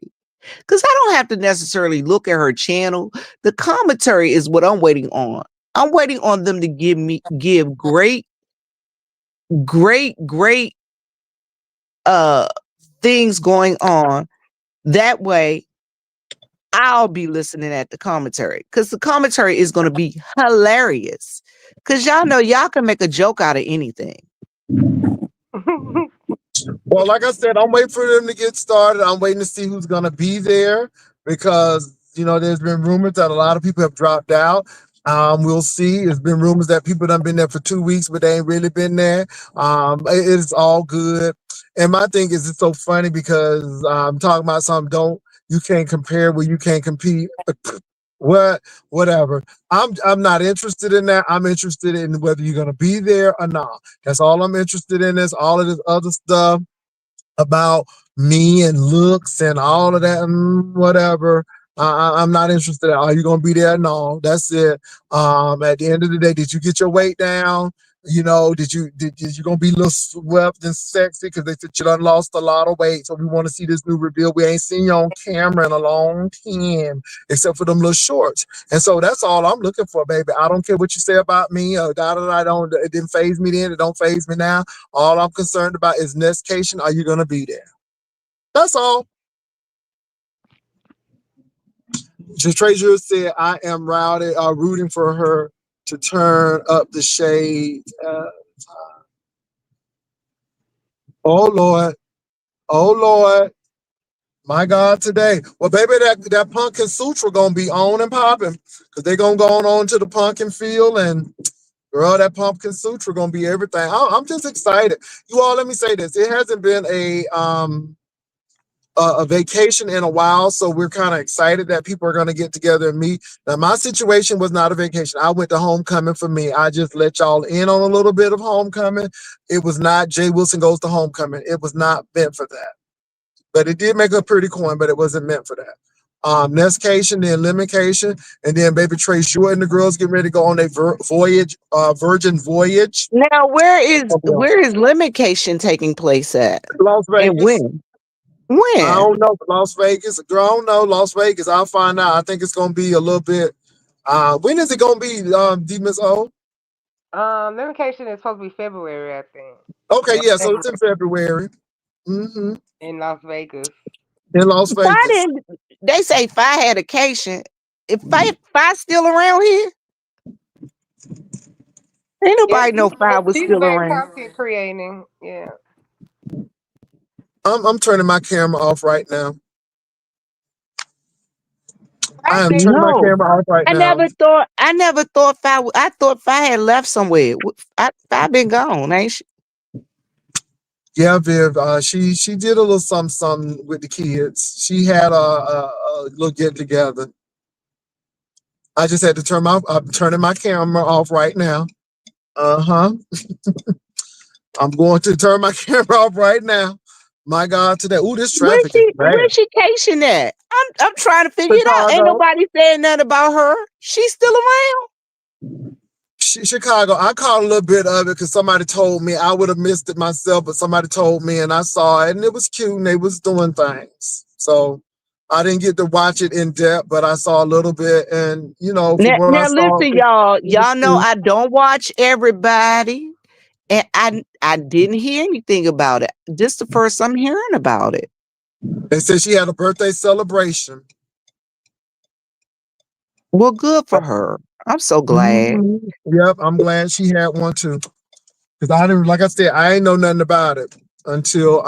Because I don't have to necessarily look at her channel. The commentary is what I'm waiting on. I'm waiting on them to give great uh things going on. That way I'll be listening at the commentary. Because the commentary is gonna be hilarious. Because y'all know y'all can make a joke out of anything. Well, like I said, I'm waiting for them to get started. I'm waiting to see who's going to be there because, there's been rumors that a lot of people have dropped out. We'll see. There's been rumors that people done been there for 2 weeks, but they ain't really been there. It's all good. And my thing is, it's so funny because I'm talking about something. You can't compare where you can't compete. What, whatever. I'm not interested in that. I'm interested in whether you're gonna be there or not. That's all I'm interested in. Is all of this other stuff about me and looks and all of that and whatever. I'm not interested. Are you gonna be there? No, that's it. At the end of the day, did you get your weight down? Did you gonna be a little swept and sexy because they said you done lost a lot of weight? So we want to see this new reveal. We ain't seen you on camera in a long time, except for them little shorts. And so that's all I'm looking for, baby. I don't care what you say about me. I don't. It didn't phase me then. It don't phase me now. All I'm concerned about is next occasion. Are you gonna be there? That's all. Treasure said, I am rooting for her to turn up the shade. Oh Lord, oh Lord, my God, today. Well, baby, that pumpkin sutra gonna be on and popping because they gonna go on to the pumpkin field and girl, that pumpkin sutra gonna be everything. I'm just excited. You all, let me say this: it hasn't been a vacation in a while, so we're kind of excited that people are going to get together and meet. Now, my situation was not a vacation. I went to homecoming for me. I just let y'all in on a little bit of homecoming. It was not Jay Wilson Goes to Homecoming. It was not meant for that. But it did make a pretty coin, but it wasn't meant for that. Nestcation, then Limitation, and then Baby Trace, you and the girls getting ready to go on a voyage, Virgin Voyage. Now, where is limitation taking place at? Las And Vegas. when? I When? don't know. Las Vegas. Girl, I don't know. Las Vegas. I'll find out. I think it's gonna be a little bit. When is it gonna be, D Miss O? Limitation is supposed to be February, I think. Okay, Or yeah, so it's February in February. Hmm. in Las Vegas. In Las Why Vegas. didn't they say Fi had occasion? If Fi still around here, ain't Yeah, nobody know Fi was she's still back around. content creating. Yeah. I'm turning my camera off right now. Hi, I am turning my No, camera off right I now. never thought Fi. I thought Fi had left somewhere. Fi been gone, ain't she? Yeah, Viv. She did a little something with the kids. She had a little get together. I just had to I'm turning my camera off right now. Uh-huh. I'm going to turn my camera off right now. My God, today. Ooh, this traffic is bad. Where's she cation at? I'm trying to figure it out. Ain't Chicago. nobody saying nothing about her. She's still around. Chicago. I caught a little bit of it because somebody told me. I would have missed it myself, but somebody told me and I saw it and it was cute and they was doing things. So I didn't get to watch it in depth, but I saw a little bit and from what I Now saw, listen, y'all. it was Y'all know cute. I don't watch everybody. And I didn't hear anything about it. This the first I'm hearing about it. They said she had a birthday celebration. Well, good for her. I'm so glad. Mhm. Yep, I'm glad she had one too. Because I didn't, like I said, I ain't know nothing about it until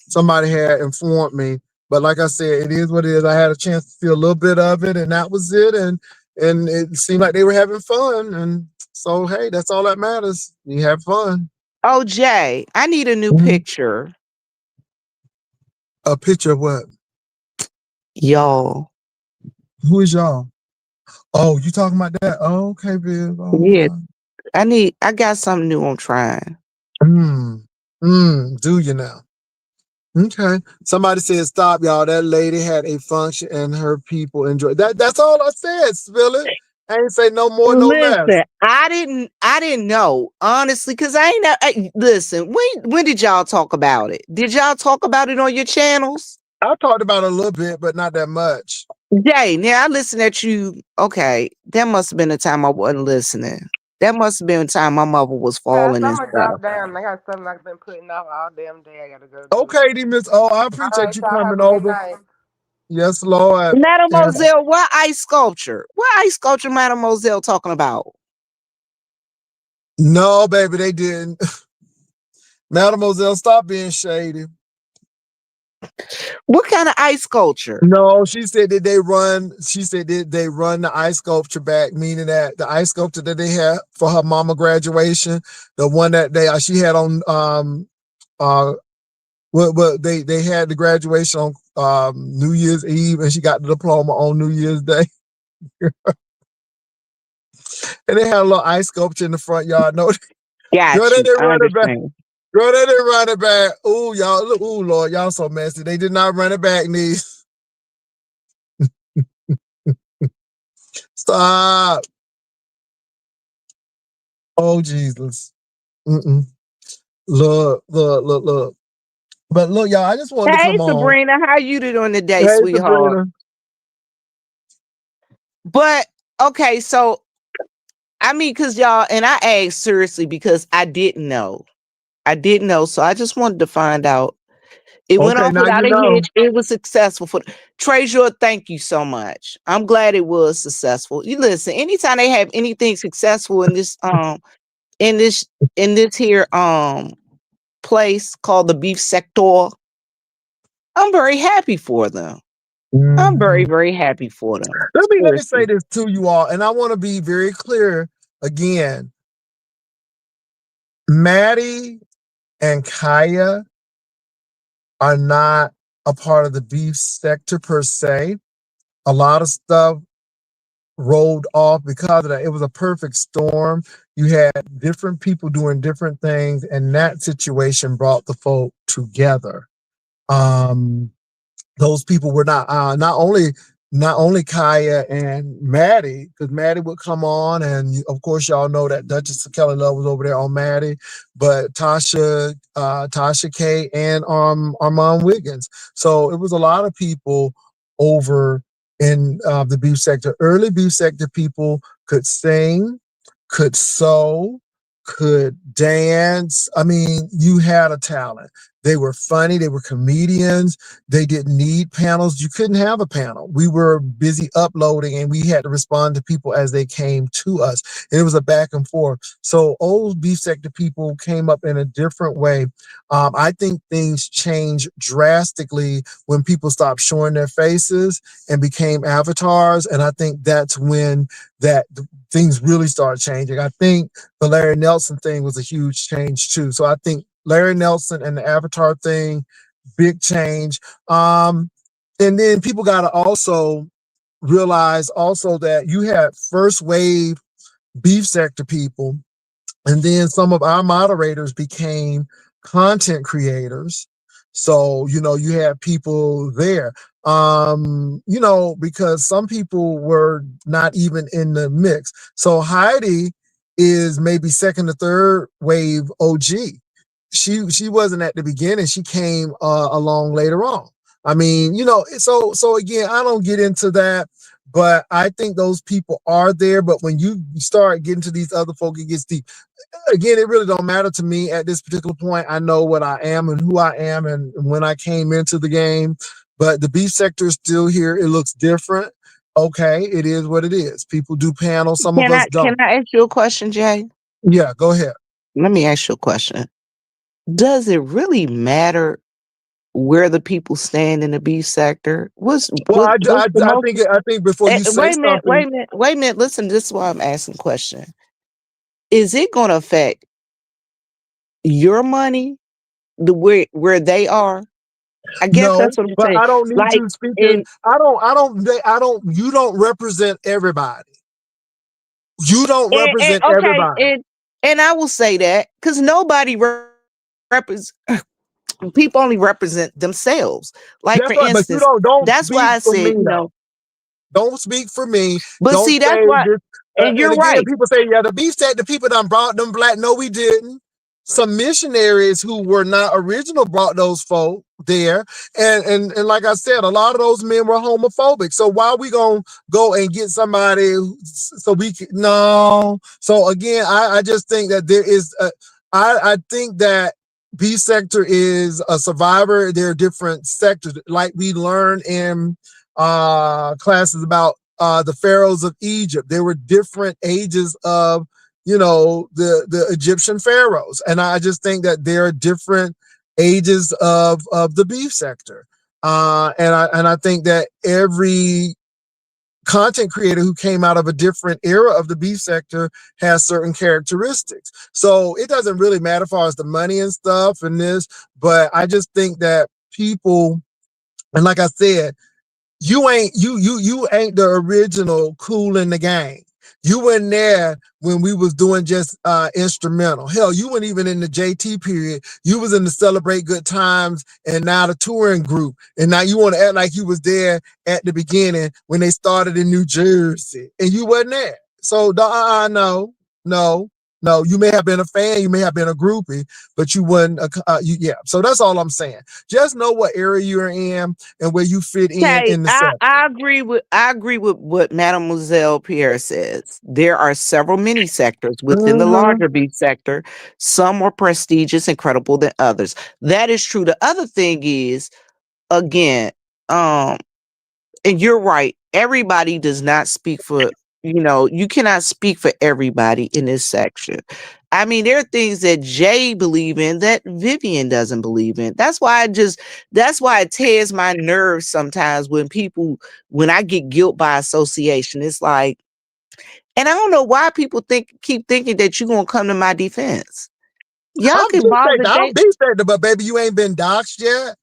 somebody had informed me. But like I said, it is what it is. I had a chance to see a little bit of it, and that was it. And it seemed like they were having fun. And so hey, that's all that matters. You have fun. Oh, Jay, I need a new Mhm. picture. A picture of what? Y'all. Who is y'all? Oh, you talking about that? Oh, okay, Viv. Oh, Yeah, okay. I got something new I'm trying. Do you now? Okay. Somebody said, "Stop, y'all. That lady had a function and her people enjoyed that." That's all I said, Spill it. I ain't say no more, no less. Listen, I didn't know honestly because I ain't. Listen, when did y'all talk about it? Did y'all talk about it on your channels? I talked about it a little bit, but not that much. Jay, now I listened at you. Okay, that must have been the time I wasn't listening. That must have been the time my mother was Pass, falling I'm and gonna stuff. drop down. I got something I've been putting off all damn day. I gotta go do. Okay, then, Miss O, I All appreciate right, you y'all have coming a good over. night. Yes, Lord. And Mademoiselle, what ice sculpture? What ice sculpture Mademoiselle talking about? no, baby, they didn't. Mademoiselle, stop being shady. What kind of ice sculpture? No, she said that they run. She said that they run the ice sculpture back, meaning that the ice sculpture that they had for her mama graduation, the one that she had on well they had the graduation on New Year's Eve, and she got the diploma on New Year's Day, and they had a little ice sculpture in the front yard. No, girl, Got they you. didn't I run it back. understand. Girl, they didn't run it back. Ooh, y'all, ooh, Lord, y'all so messy. They did not run it back, niece. Stop. Oh, Jesus. Mm-mm. Look. But look, y'all, I just wanted to Hey come on. Sabrina, how you doing today, Hey, sweetheart? Sabrina. But okay, so I mean, cause y'all, and I asked seriously because I didn't know. I didn't know, so I just wanted to find out. It went Okay, off now without you a know. hitch. It was successful for Treasure. Thank you so much. I'm glad it was successful. You listen, anytime they have anything successful in this in this here place called the beef sector, I'm very happy for them. I'm very, Mhm. very happy for them. Let me say Seriously. this to you all, and I want to be very clear again. Maddie and Kaya are not a part of the beef sector per se. A lot of stuff rolled off because of that. It was a perfect storm. You had different people doing different things, and that situation brought the folk together. Um, those people were not only Kaya and Maddie, because Maddie would come on, and of course y'all know that Duchess of Kelly Love was over there on Maddie, but Tasha K and Armand Wiggins. So it was a lot of people over in the beef sector. Early beef sector people could sing, could sew, could dance. I mean, you had a talent. They were funny. They were comedians. They didn't need panels. You couldn't have a panel. We were busy uploading and we had to respond to people as they came to us. And it was a back and forth. So old beef sector people came up in a different way. I think things changed drastically when people stopped showing their faces and became avatars. And I think that's when things really started changing. I think the Larry Nelson thing was a huge change too. So I think Larry Nelson and the Avatar thing, big change. And then people got to also realize also that you had first wave beef sector people, and then some of our moderators became content creators. So, you have people there. Because some people were not even in the mix. So Heidi is maybe second or third wave OG. She wasn't at the beginning. She came along later on. I mean, so again, I don't get into that, but I think those people are there. But when you start getting to these other folk, it gets deep. Again, it really don't matter to me at this particular point. I know what I am and who I am and when I came into the game. But the beef sector is still here. It looks different. Okay, it is what it is. People do panels. Some of Can us I can don't. I ask you a question, Jay? Yeah, go ahead. Let me ask you a question. Does it really matter where the people stand in the beef sector? Well, What's the most I think before you say wait a minute, something, wait a minute. Listen, this is why I'm asking the question. Is it gonna affect your money the where they are? I guess no, that's what I'm but saying. I don't need Like you speaking. in You don't represent everybody. You don't and represent okay, everybody. And I will say that because nobody represents people only represent themselves. Like That's for right, but you instance, don't that's why speak I for me said, though. Don't speak for me. but Don't see, that's say why, this. and And you're again, right. people say, yeah, the beef said the people done brought them black. No, we didn't. Some missionaries who were not original brought those folk there. And like I said, a lot of those men were homophobic. So why are we gonna go and get somebody so we can no. So again, I just think that there is I think that B sector is a survivor. There are different sectors, like we learned in classes about the pharaohs of Egypt. There were different ages of, the Egyptian pharaohs, and I just think that there are different ages of the beef sector, and I think that every content creator who came out of a different era of the beef sector has certain characteristics. So it doesn't really matter as far as the money and stuff and this, but I just think that people, and like I said, you ain't the original Cool in the Gang. You weren't there when we was doing just instrumental. Hell, you weren't even in the JT period. You was in the Celebrate Good Times and now the touring group. And now you want to act like you was there at the beginning when they started in New Jersey. And you wasn't there. So no, no, no. You may have been a fan, you may have been a groupie, but you wasn't yeah. So that's all I'm saying. Just know what area you're in and where you fit Okay, in the I, sector. I agree with I agree with what Mademoiselle Pierre says. There are several mini sectors within the Mm-hmm. larger beef sector. Some more prestigious and credible than others. That is true. The other thing is, again, um, and you're right, everybody does not speak for, you cannot speak for everybody in this section. I mean, there are things that Jay believe in that Vivian doesn't believe in. That's why it tears my nerves sometimes when I get guilt by association. It's like, and I don't know why people keep thinking that you're gonna come to my defense. Y'all I'm can beef bother sector. I'm Jay. beef sector, but baby, you ain't been doxxed yet.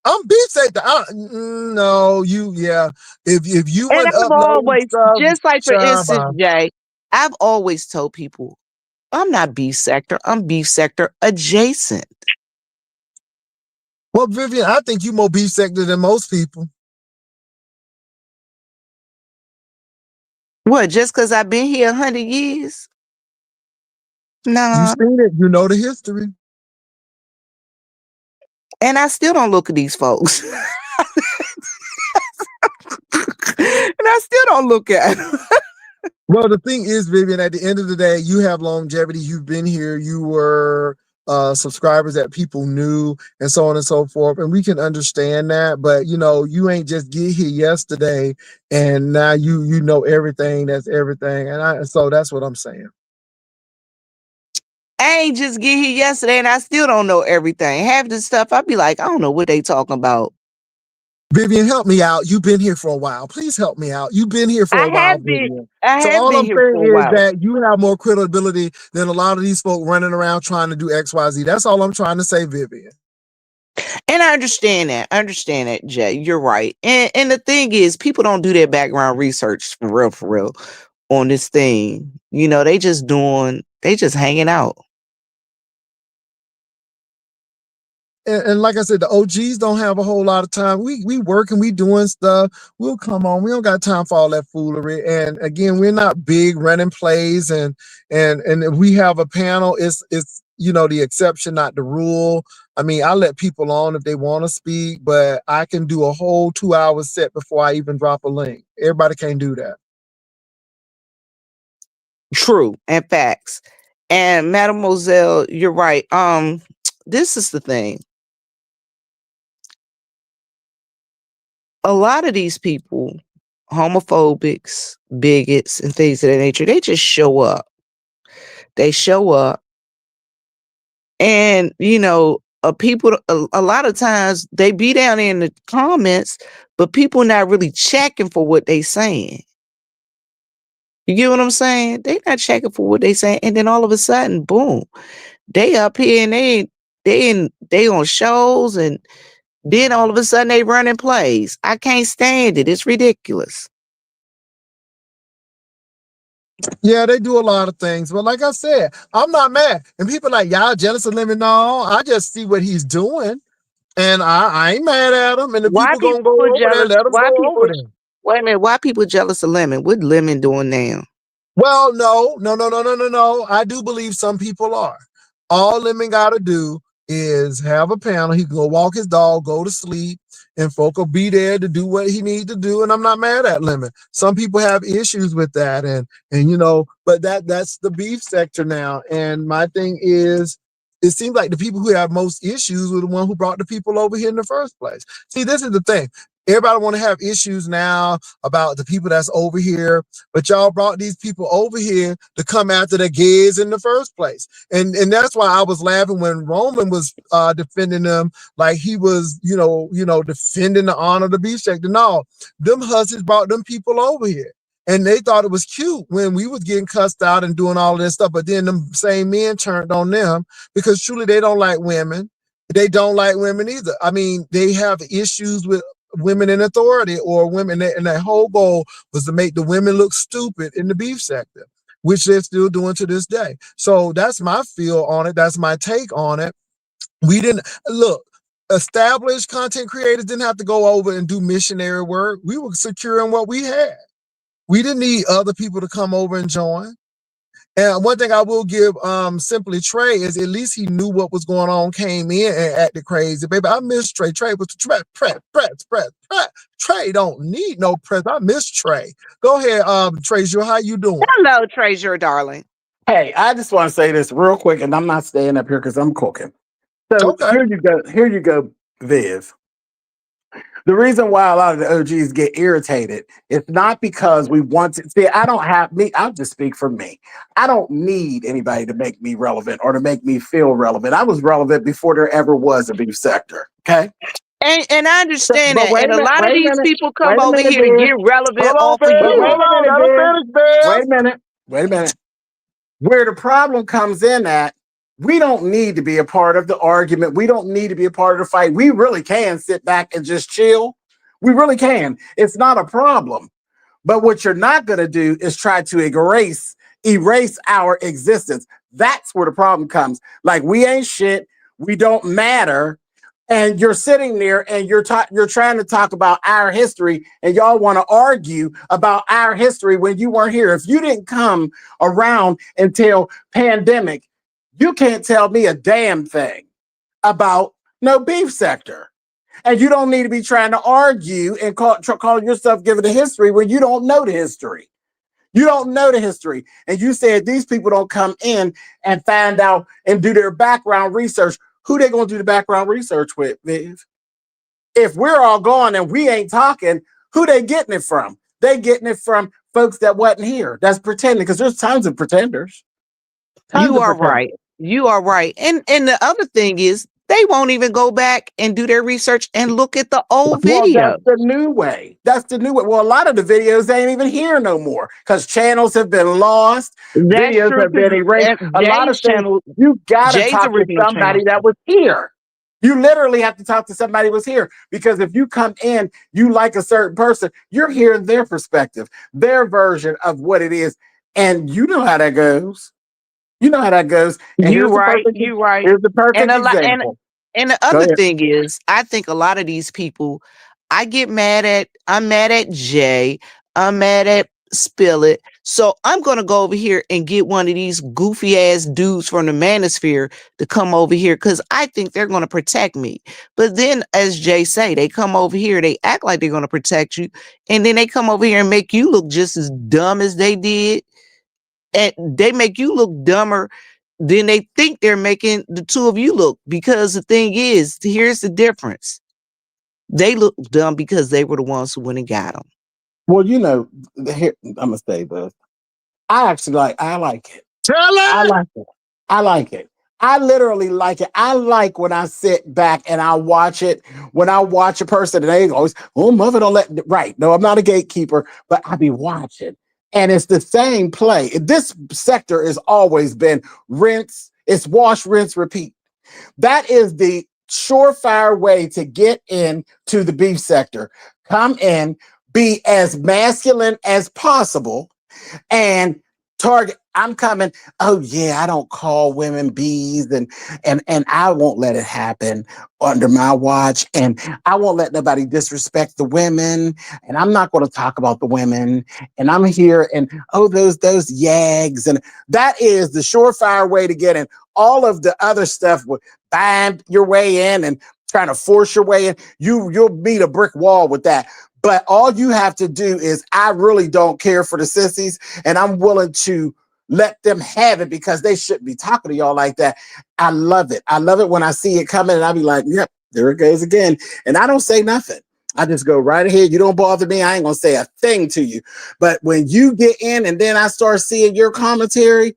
I'm beef sector. No, yeah. If you And wouldn't I've upload always, stuff, just like for instance, Shaba. Jay, I've always told people I'm not beef sector. I'm beef sector adjacent. Well, Vivian, I think you more beef sector than most people. What? Just because I've been here 100 years? You Nah. seen it. You know the history. And I still don't look at these folks. And I still don't look at them. Well, the thing is, Vivian, at the end of the day, you have longevity. You've been here. You were subscribers that people knew and so on and so forth. And we can understand that. But, you ain't just get here yesterday and now you know everything. That's everything. So that's what I'm saying. I ain't just get here yesterday and I still don't know everything. Half the stuff I'd be like, I don't know what they talking about. Vivian, help me out. You've been here for a while. Please help me out. You've been here for a I while, have been Vivian. I So have all been I'm here saying for a is while. that you have more credibility than a lot of these folk running around trying to do XYZ. That's all I'm trying to say, Vivian. And I understand that. I understand that, Jay. You're right. And the thing is, people don't do their background research for real on this thing. They just hanging out. And like I said, the OGs don't have a whole lot of time. We working, we doing stuff. We'll come on. We don't got time for all that foolery. And again, we're not big running plays. And if we have a panel, it's the exception, not the rule. I mean, I let people on if they want to speak, but I can do a whole 2 hour set before I even drop a link. Everybody can't do that. True and facts. And Mademoiselle, you're right. This is the thing. A lot of these people, homophobics, bigots, and things of that nature, they just show up. They show up, and people. A lot of times they be down in the comments, but people not really checking for what they saying. You get what I'm saying? They not checking for what they saying, and then all of a sudden, boom, they up here and they on shows, and then all of a sudden they running plays. I can't stand it. It's ridiculous. Yeah, they do a lot of things. But like I said, I'm not mad. And people like, y'all jealous of Lemon? No, I just see what he's doing. And I ain't mad at him. And the Why people gonna people go over there, jealous? let them Why go over people? there. Wait a minute. Why people jealous of Lemon? What Lemon doing now? Well, no. I do believe some people are. All Lemon gotta do is have a panel. He can go walk his dog, go to sleep, and folk will be there to do what he needs to do. And I'm not mad at Lemon. Some people have issues with that, and but that's the beef sector now. And my thing is, it seems like the people who have most issues were the one who brought the people over here in the first place. See, this is the thing. Everybody want to have issues now about the people that's over here, but y'all brought these people over here to come after the gays in the first place. And that's why I was laughing when Roman was defending them like he was, defending the honor of the beef sector. No, them hussies brought them people over here. And they thought it was cute when we was getting cussed out and doing all of this stuff. But then them same men turned on them because truly they don't like women. They don't like women either. I mean, they have issues with women in authority or women, and their whole goal was to make the women look stupid in the beef sector, which they're still doing to this day. So that's my feel on it. That's my take on it. We didn't look. Established content creators didn't have to go over and do missionary work. We were securing what we had. We didn't need other people to come over and join. And one thing I will give Simply Trey is at least he knew what was going on, came in and acted crazy. Baby, I miss Trey. Trey was press. Trey don't need no press. I miss Trey. Go ahead, Treasure. How you doing? Hello, Treasure, darling. Hey, I just want to say this real quick, and I'm not staying up here because I'm cooking. So Okay. here you go. Here you go, Viv. The reason why a lot of the OGs get irritated is not because we want to see. I don't have me. I'll just speak for me. I don't need anybody to make me relevant or to make me feel relevant. I was relevant before there ever was a beef sector. Okay. And I understand But that. And a lot of these people come wait a over minute, here to Viv. get relevant Hold on, off Viv. of But you. wait Hold a on. minute, Let him Viv. finish, Viv. Wait a minute. Wait a minute. Where the problem comes in at, we don't need to be a part of the argument. We don't need to be a part of the fight. We really can sit back and just chill. We really can. It's not a problem. But what you're not going to do is try to erase our existence. That's where the problem comes. Like we ain't shit. We don't matter. And you're sitting there and you're trying to talk about our history and y'all want to argue about our history when you weren't here. If you didn't come around until pandemic, you can't tell me a damn thing about no beef sector. And you don't need to be trying to argue and call yourself giving the history when you don't know the history. You don't know the history. And you said these people don't come in and find out and do their background research. Who they going to do the background research with, Viv? If we're all gone and we ain't talking, who they getting it from? They getting it from folks that wasn't here. That's pretending because there's tons of pretenders. Tons You of are pretenders. right. You are right. And the other thing is they won't even go back and do their research and look at the old Well, video. that's the new way. That's the new way. Well, a lot of the videos ain't even here no more because channels have been lost. That's Videos true have been erased. because A lot of Jay's things channel, you got to Jay's talk to original somebody channel. that was here. You literally have to talk to somebody who was here because if you come in, you like a certain person, you're hearing their perspective, their version of what it is. And you know how that goes. You know how that goes. And You right. You right. here's the And perfect a lot. example. And the Go other ahead. thing is, I think a lot of these people, I'm mad at Jay. I'm mad at Spill It. So I'm going to go over here and get one of these goofy ass dudes from the manosphere to come over here because I think they're going to protect me. But then, as Jay say, they come over here, they act like they're going to protect you. And then they come over here and make you look just as dumb as they did. And they make you look dumber than they think they're making the two of you look. Because the thing is, here's the difference. They look dumb because they were the ones who went and got them. Well, here, I'm gonna say this. I like it. Tell I it. like it. I like it. I literally like it. I like when I sit back and I watch it. When I watch a person and they always, oh, mother, don't let, right. No, I'm not a gatekeeper, but I be watching. And it's the same play. This sector has always been rinse, it's wash, rinse, repeat. That is the surefire way to get into the beef sector. Come in, be as masculine as possible, and Target, I'm coming. Oh yeah, I don't call women bees, and I won't let it happen under my watch, and I won't let nobody disrespect the women, and I'm not going to talk about the women, and I'm here, and oh those yags, and that is the surefire way to get in. All of the other stuff with buying your way in and trying to force your way in, you'll meet a brick wall with that. But all you have to do is, I really don't care for the sissies, and I'm willing to let them have it because they shouldn't be talking to y'all like that. I love it. I love it when I see it coming and I be like, yep, there it goes again. And I don't say nothing. I just go right ahead. You don't bother me. I ain't going to say a thing to you. But when you get in and then I start seeing your commentary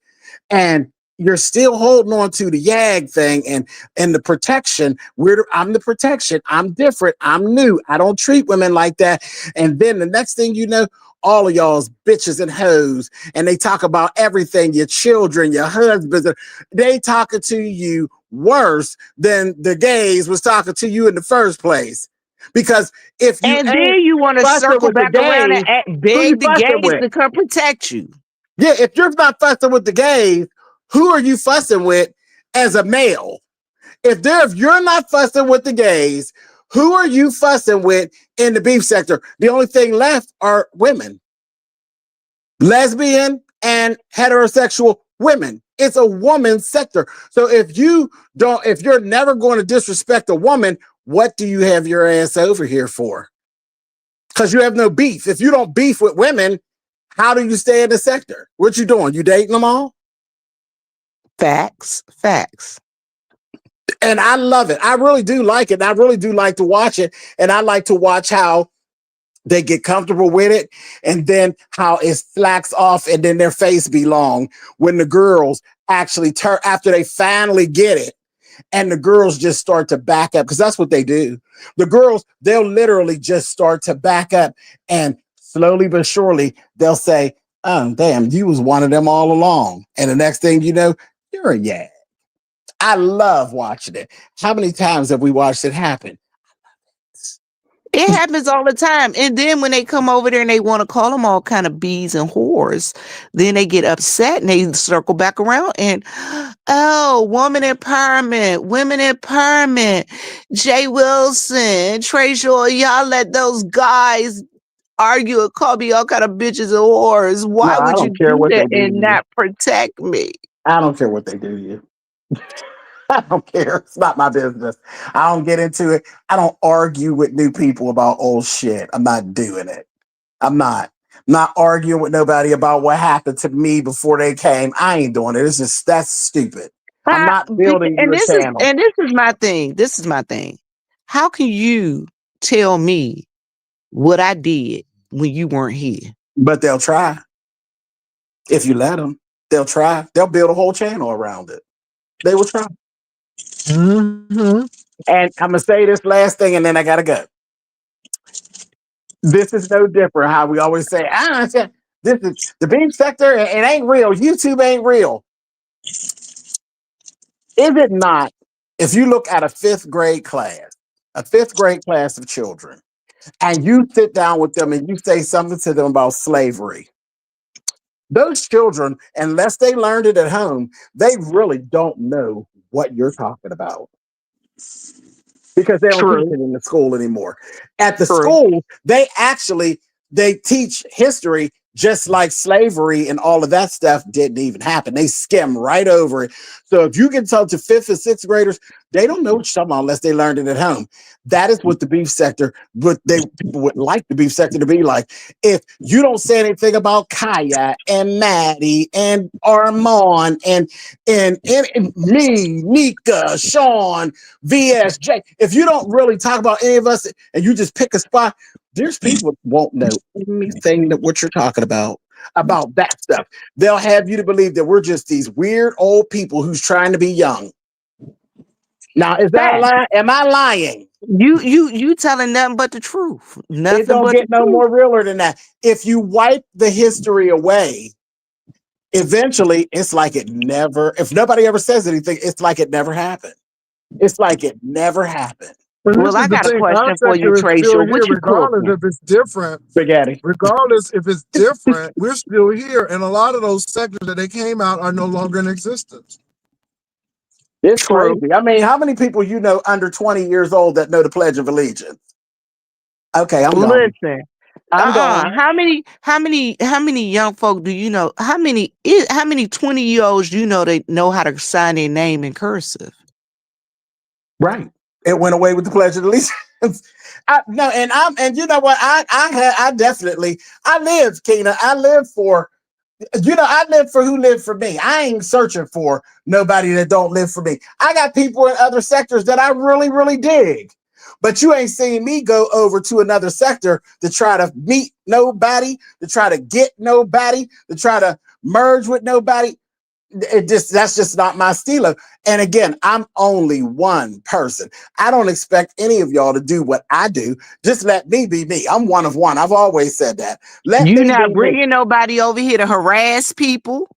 and you're still holding on to the YAG thing and the protection. I'm the protection. I'm different. I'm new. I don't treat women like that. And then the next thing you know, all of y'all's bitches and hoes, and they talk about everything, your children, your husbands. They talking to you worse than the gays was talking to you in the first place. Because if you And ain't then you want to fussing circle with the back around and gays, who you beg the fussing gays with? to come protect you. Yeah, if you're not fussing with the gays, who are you fussing with as a male? If you're not fussing with the gays, who are you fussing with in the beef sector? The only thing left are women, lesbian and heterosexual women. It's a woman's sector. So if you're never going to disrespect a woman, what do you have your ass over here for? Because you have no beef. If you don't beef with women, how do you stay in the sector? What you doing? You dating them all? Facts. And I love it. I really do like it. I really do like to watch it. And I like to watch how they get comfortable with it and then how it slacks off and then their face be long when the girls actually turn after they finally get it and the girls just start to back up because that's what they do. The girls, they'll literally just start to back up and slowly but surely they'll say, oh, damn, you was one of them all along. And the next thing you know, you're a yeah. I love watching it. How many times have we watched it happen? It happens all the time. And then when they come over there and they want to call them all kind of bees and whores, then they get upset and they circle back around and, oh, women empowerment, Jay Wilson, Trey Joy, y'all let those guys argue and call me all kind of bitches and whores. No, Why I would you don't care do what they that do to and you. not protect me? I don't care what they do to you. I don't care. It's not my business. I don't get into it. I don't argue with new people about old shit. I'm not doing it. I'm not arguing with nobody about what happened to me before they came. I ain't doing it. It's just that's stupid. I'm not building And your this is channel. my thing. This is my thing. How can you tell me what I did when you weren't here? But they'll try. If you let them, they'll try. They'll build a whole channel around it. They will try. Mm-hmm. And I'm gonna say this last thing, and then I gotta go. This is no different. How we always say, this is the beef sector. It ain't real. YouTube ain't real. Is it not? If you look at a fifth grade class of children, and you sit down with them and you say something to them about slavery, those children, unless they learned it at home, they really don't know what you're talking about because they don't teach True, it in the school anymore. At the true. school, they teach history just like slavery and all of that stuff didn't even happen. They skim right over it. So if you can tell to fifth and sixth graders, they don't know what you're talking about unless they learned it at home. That is what the beef sector, people would like the beef sector to be like. If you don't say anything about Kaya and Maddie and Armand and me, Nika, Sean, VSJ, if you don't really talk about any of us and you just pick a spot, there's people that won't know anything that what you're talking about that stuff. They'll have you to believe that we're just these weird old people who's trying to be young. Now, is that a Fact. lie? Am I lying? You telling nothing but the truth. It Nothing don't but the get no truth. more realer than that. If you wipe the history away, eventually it's like it never, if nobody ever says anything, it's like it never happened. It's like it never happened. But this Well, is I the got a thing. Our question for you, sector is Tracia. still here, What you regardless cooking? if it's different. Spaghetti. Regardless if it's different, we're still here, and a lot of those sectors that they came out are no longer in existence. It's True. crazy. I mean, how many people you know under 20 years old that know the Pledge of Allegiance? Okay, I'm gone. Listen. I'm gone. How many young folk do you know? How many 20-year-olds do you know they know how to sign their name in cursive? Right. It went away with the Pledge of Allegiance. No, and you know what? I definitely I live, Keena. I live for I live for who live for me. I ain't searching for nobody that don't live for me. I got people in other sectors that I really, really dig. But you ain't seen me go over to another sector to try to meet nobody, to try to get nobody, to try to merge with nobody. That's just not my stilo. And again, I'm only one person. I don't expect any of y'all to do what I do. Just let me be me. I'm one of one. I've always said that. Let You me be not me. bringing nobody over here to harass people.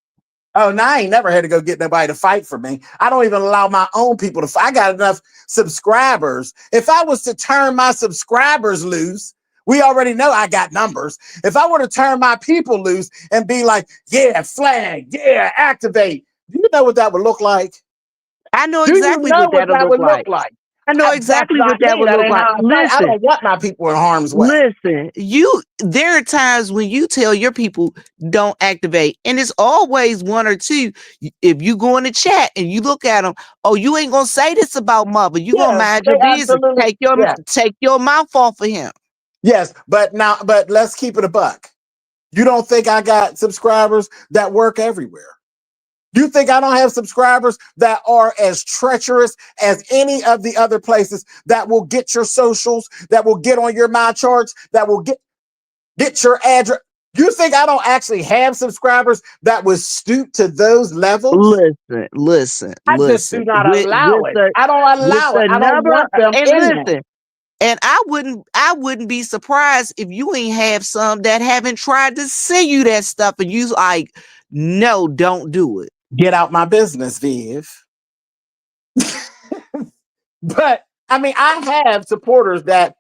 Oh, no, I ain't never had to go get nobody to fight for me. I don't even allow my own people to fight. I got enough subscribers. If I was to turn my subscribers loose, we already know I got numbers. If I were to turn my people loose and be like, yeah, flag, yeah, activate, do you know what that would look like? I know Do you exactly know what what that'll that look would look like. like? I know That's exactly what not that me. would That look ain't like. how I fight. I Listen, don't want my people in harm's way. listen. There are times when you tell your people don't activate, and it's always one or two. If you go in the chat and you look at them, oh, you ain't gonna say this about mother. You gonna Yeah, mind they your business. absolutely. Yeah. Take your mouth off of him. Yes, but let's keep it a buck. You don't think I got subscribers that work everywhere? You think I don't have subscribers that are as treacherous as any of the other places that will get your socials, that will get on your my charts, that will get your address? You think I don't actually have subscribers that would stoop to those levels? I just Listen. do not With allow it. I don't allow it. the I don't number want them and in there. listen. And I wouldn't be surprised if you ain't have some that haven't tried to send you that stuff and you like, no, don't do it. Get out my business, Viv. But I mean, I have supporters that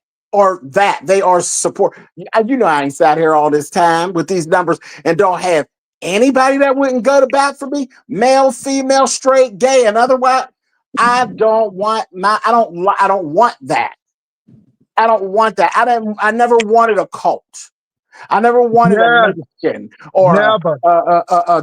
they are support. You know, I ain't sat here all this time with these numbers and don't have anybody that wouldn't go to bat for me, male, female, straight, gay, and otherwise. I don't want I don't want that. I don't want that. I never wanted a cult. I never wanted a Yes, nation or never. a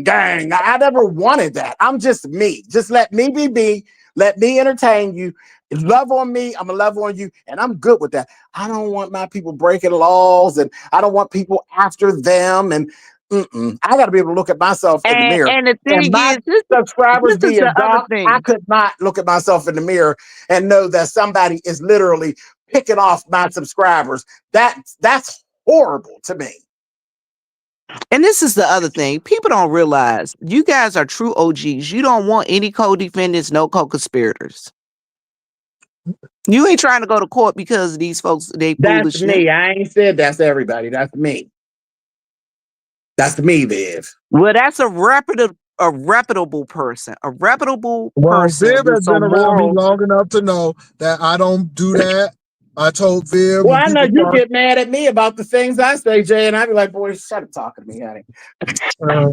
gang. I never wanted that. I'm just me. Just let me be me. Let me entertain you. Love on me. I'm gonna love on you, and I'm good with that. I don't want my people breaking laws, and I don't want people after them. And I got to be able to look at myself in the mirror. And the And thing my is, this subscribers is being the other doc, I thing. could not look at myself in the mirror and know that somebody is literally picking off my subscribers. That's horrible to me. And this is the other thing. People don't realize you guys are true OGs. You don't want any co-defendants, no co-conspirators. You ain't trying to go to court because of these folks, they That's foolishness. me. I ain't said that's everybody. That's me. That's me, Viv. Well, that's a reputable person. A reputable Well, person Viv with has been some around me moral. long enough to know that I don't do that. I told Viv Well, when I know people you start, get mad at me about the things I say, Jay, and I be like, boy, shut up talking to me, honey. uh,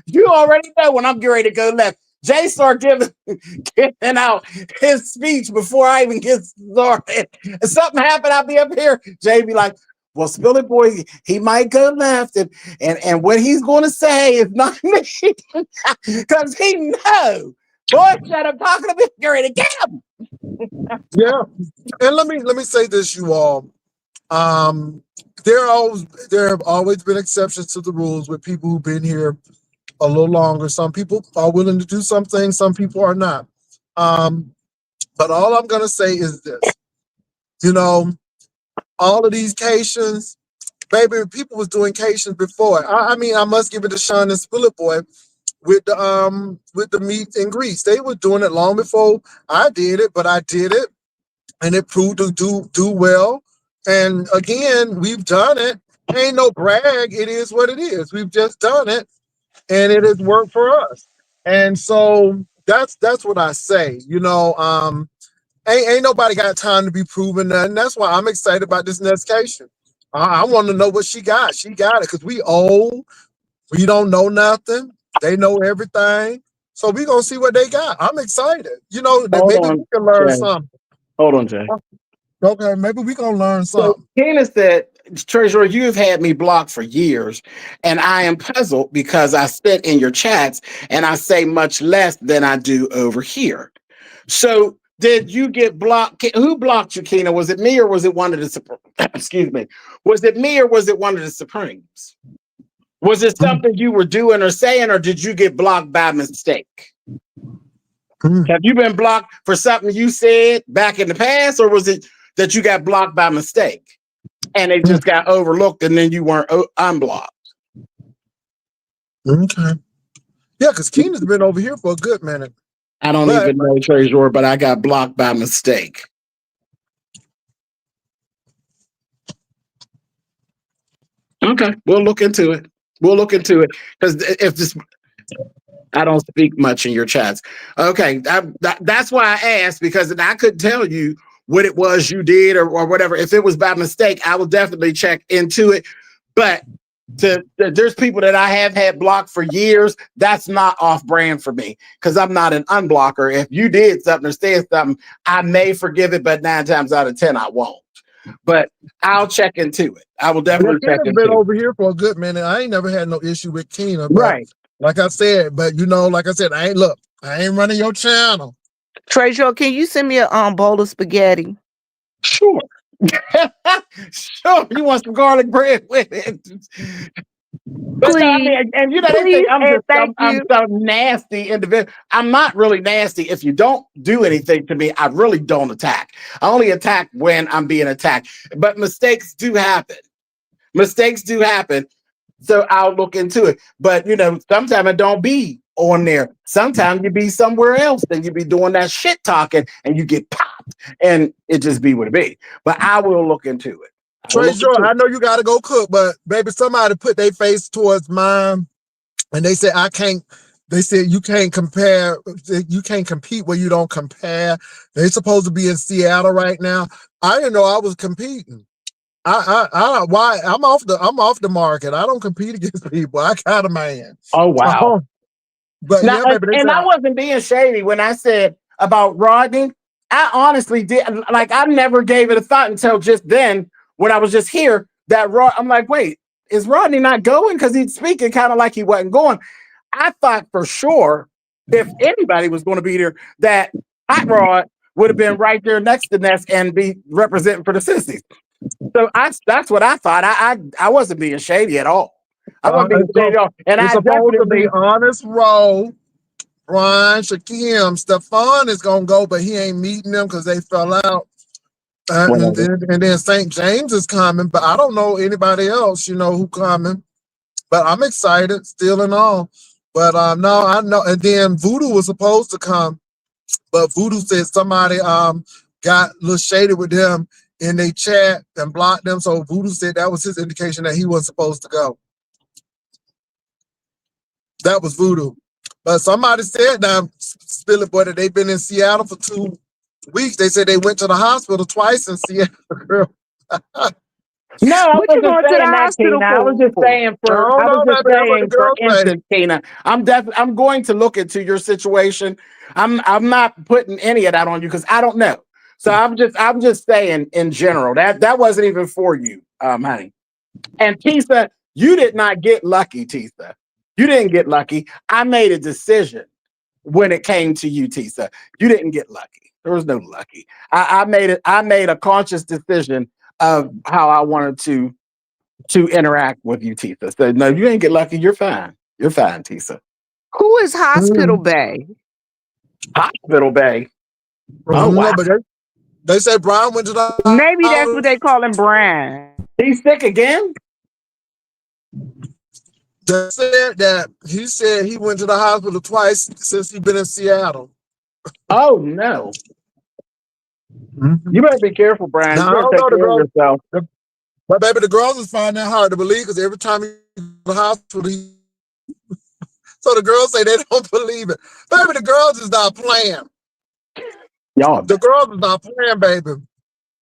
You already know when I'm getting ready to go left. Jay start giving out his speech before I even get started. If something happened, I'll be up here. Jay be like, well, spill it, boy. He might go left, and what he's going to say is not me, because he know. Boy, shut up talking to me. Get ready to get him. yeah. And let me say this, you all. Um, there have always been exceptions to the rules with people who've been here a little longer. Some people are willing to do some things, some people are not. Um, but all I'm gonna say is this: you know, all of these Cations, baby, people was doing Cations before. I mean, I must give it to Sean and Spillet Boy with the meat and grease. They were doing it long before I did it, but I did it and it proved to do well. And again, we've done it. Ain't no brag. It is what it is. We've just done it, and it has worked for us. And so that's what I say. Ain't nobody got time to be proving nothing. That's why I'm excited about this investigation. I want to know what she got. She got it because we old. We don't know nothing. They know everything. So we gonna see what they got. I'm excited. You know that Hold maybe we on, can learn Jay. something. Hold on, Jay. Okay, maybe we gonna learn So something. Candace said, Treasurer, you've had me blocked for years, and I am puzzled because I sit in your chats and I say much less than I do over here. So did you get blocked? Who blocked you, Keena? Was it me or was it one of the excuse me? Was it me or was it one of the Supremes? Was it something you were doing or saying, or did you get blocked by mistake? Have you been blocked for something you said back in the past, or was it that you got blocked by mistake and it just got overlooked and then you weren't unblocked? Okay. Yeah, because Keena's been over here for a good minute. I don't even know, Treasurer, but I got blocked by mistake. Okay, we'll look into it. We'll look into it because if this, I don't speak much in your chats. Okay, that's why I asked, because I couldn't tell you what it was you did or whatever. If it was by mistake, I will definitely check into it. But there's people that I have had blocked for years. That's not off brand for me because I'm not an unblocker. If you did something or said something, I may forgive it, but 9 times out of 10, I won't. But I'll check into it. I will definitely check Keena's into been it. over here for a good minute. I ain't never had no issue with Keena, but Right. like I said, like I said, I ain't running your channel. Treasure, can you send me a bowl of spaghetti? Sure. Sure. You want some garlic bread with it? But Please, no, I mean, and you know, they please, think and thank I'm you. so nasty individual. I'm not really nasty. If you don't do anything to me, I really don't attack. I only attack when I'm being attacked. But mistakes do happen. Mistakes do happen. So I'll look into it. But you know, sometimes it don't be on there. Sometimes you be somewhere else and you be doing that shit talking and you get popped and it just be what it be. But I will look into it. Treasure, I know you gotta go cook, but baby, somebody put their face towards mine and they said I can't. They said you can't compare, you can't compete where you don't compare. They supposed to be in Seattle right now. I didn't know I was competing. Why I'm off the market. I don't compete against people. I got a man. Oh wow. But Now, yeah, baby, and I wasn't being shady when I said about Rodney. I honestly did. Like, I never gave it a thought until just then when I was just here. I'm like, wait, is Rodney not going? Because he's speaking kind of like he wasn't going. I thought for sure if anybody was going to be there, that Hot Rod would have been right there next to Ness and be representing for the sissies. So that's what I thought. I wasn't being shady at all. I wasn't being shady at all. And it's I supposed to be definitely honest role. Ryan, Shakim, Stephon is gonna go, but he ain't meeting them because they fell out. And then St. James is coming, but I don't know anybody else, who coming. But I'm excited, still and all. But no, I know. And then Voodoo was supposed to come, but Voodoo said somebody got a little shady with them in their chat and blocked them. So Voodoo said that was his indication that he wasn't supposed to go. That was Voodoo. But somebody said now, Spilly Boy, that they've been in Seattle for 2 weeks. They said they went to the hospital twice in Seattle, girl. No, I What you wasn't going to the saying that, hospital Tina. I was just for? saying for instance, Tina. I'm going to look into your situation. I'm not putting any of that on you because I don't know. So I'm just saying in general that wasn't even for you, honey. And Tisa, you did not get lucky, Tisa. You didn't get lucky. I made a decision when it came to you, Tisa. You didn't get lucky. There was no lucky. I made a conscious decision of how I wanted to interact with you, Tisa. So no, you didn't get lucky. You're fine. You're fine, Tisa. Who is Hospital Bay? Hospital Bay. Oh wow. But they said Brian went to the Maybe that's what they call him, Brian. He's sick again? They said that he said he went to the hospital twice since he's been in Seattle. Oh no. You better be careful, Brian. Now, You better take care of yourself. But baby, the girls is finding that hard to believe because every time he goes to the hospital, so the girls say they don't believe it. Baby, the girls is not playing. Y'all, The girls is not playing, baby.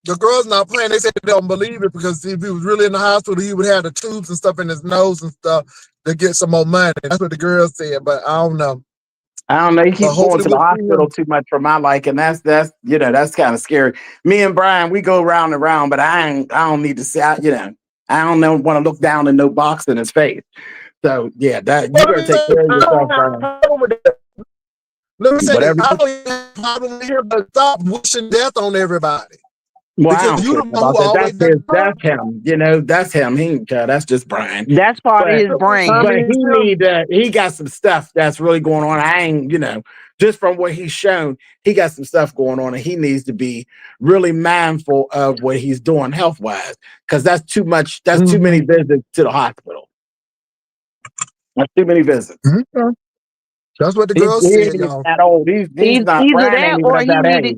The girls not playing. They said they don't believe it because if he was really in the hospital, he would have the tubes and stuff in his nose and stuff to get some more money. That's what the girls said, but I don't know. I don't know. He But keeps going hopefully to the we'll see hospital him. too much for my liking. That's that's kind of scary. Me and Brian, we go round and round, but I don't need to see. I don't know want to look down in no box in his face. So yeah, that you Well, better I take mean, care of I don't yourself, have Brian. a problem with that. Let me say this. Whatever. I don't even have a problem here, but stop wishing death on everybody. Well, I Because don't you care the one about who that. always That's him. That's him. He ain't care. That's just Brian. That's part of But his I brand. but mean, still, he got some stuff that's really going on. I ain't, just from what he's shown, he got some stuff going on and he needs to be really mindful of what he's doing health wise. Because that's too much, that's too many mhm. visits to the hospital. That's too many visits. Okay. That's what the He girl ain't said, even y'all. that old. He's not Either Brian that ain't even or of he that needed age.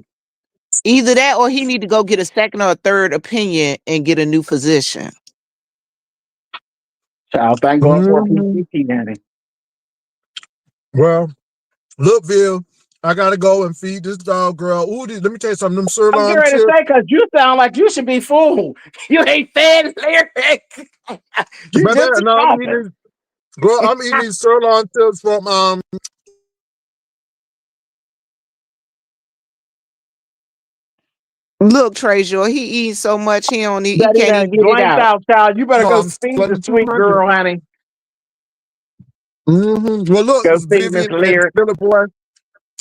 either that or he need to go get a second or a third opinion and get a new physician. Child, thank God for a Mhm. PCP, Danny. Well, look, Bill, I gotta go and feed this dog, girl. Ooh, let me tell you something. Them I'm getting sirloin ready to chips. say because you sound like you should be fooled. You ain't fed lyric. You Baby, just a no, I'm eating talking. this. Girl, I'm eating these sirloin chips from Look, Treasure, he eats so much he That he can't done even get it blanked out. out, child. You better go feed the Splendid sweet 200. girl, honey. Well, look, Go feed Miss Vivian and Lyric. Billy Boy,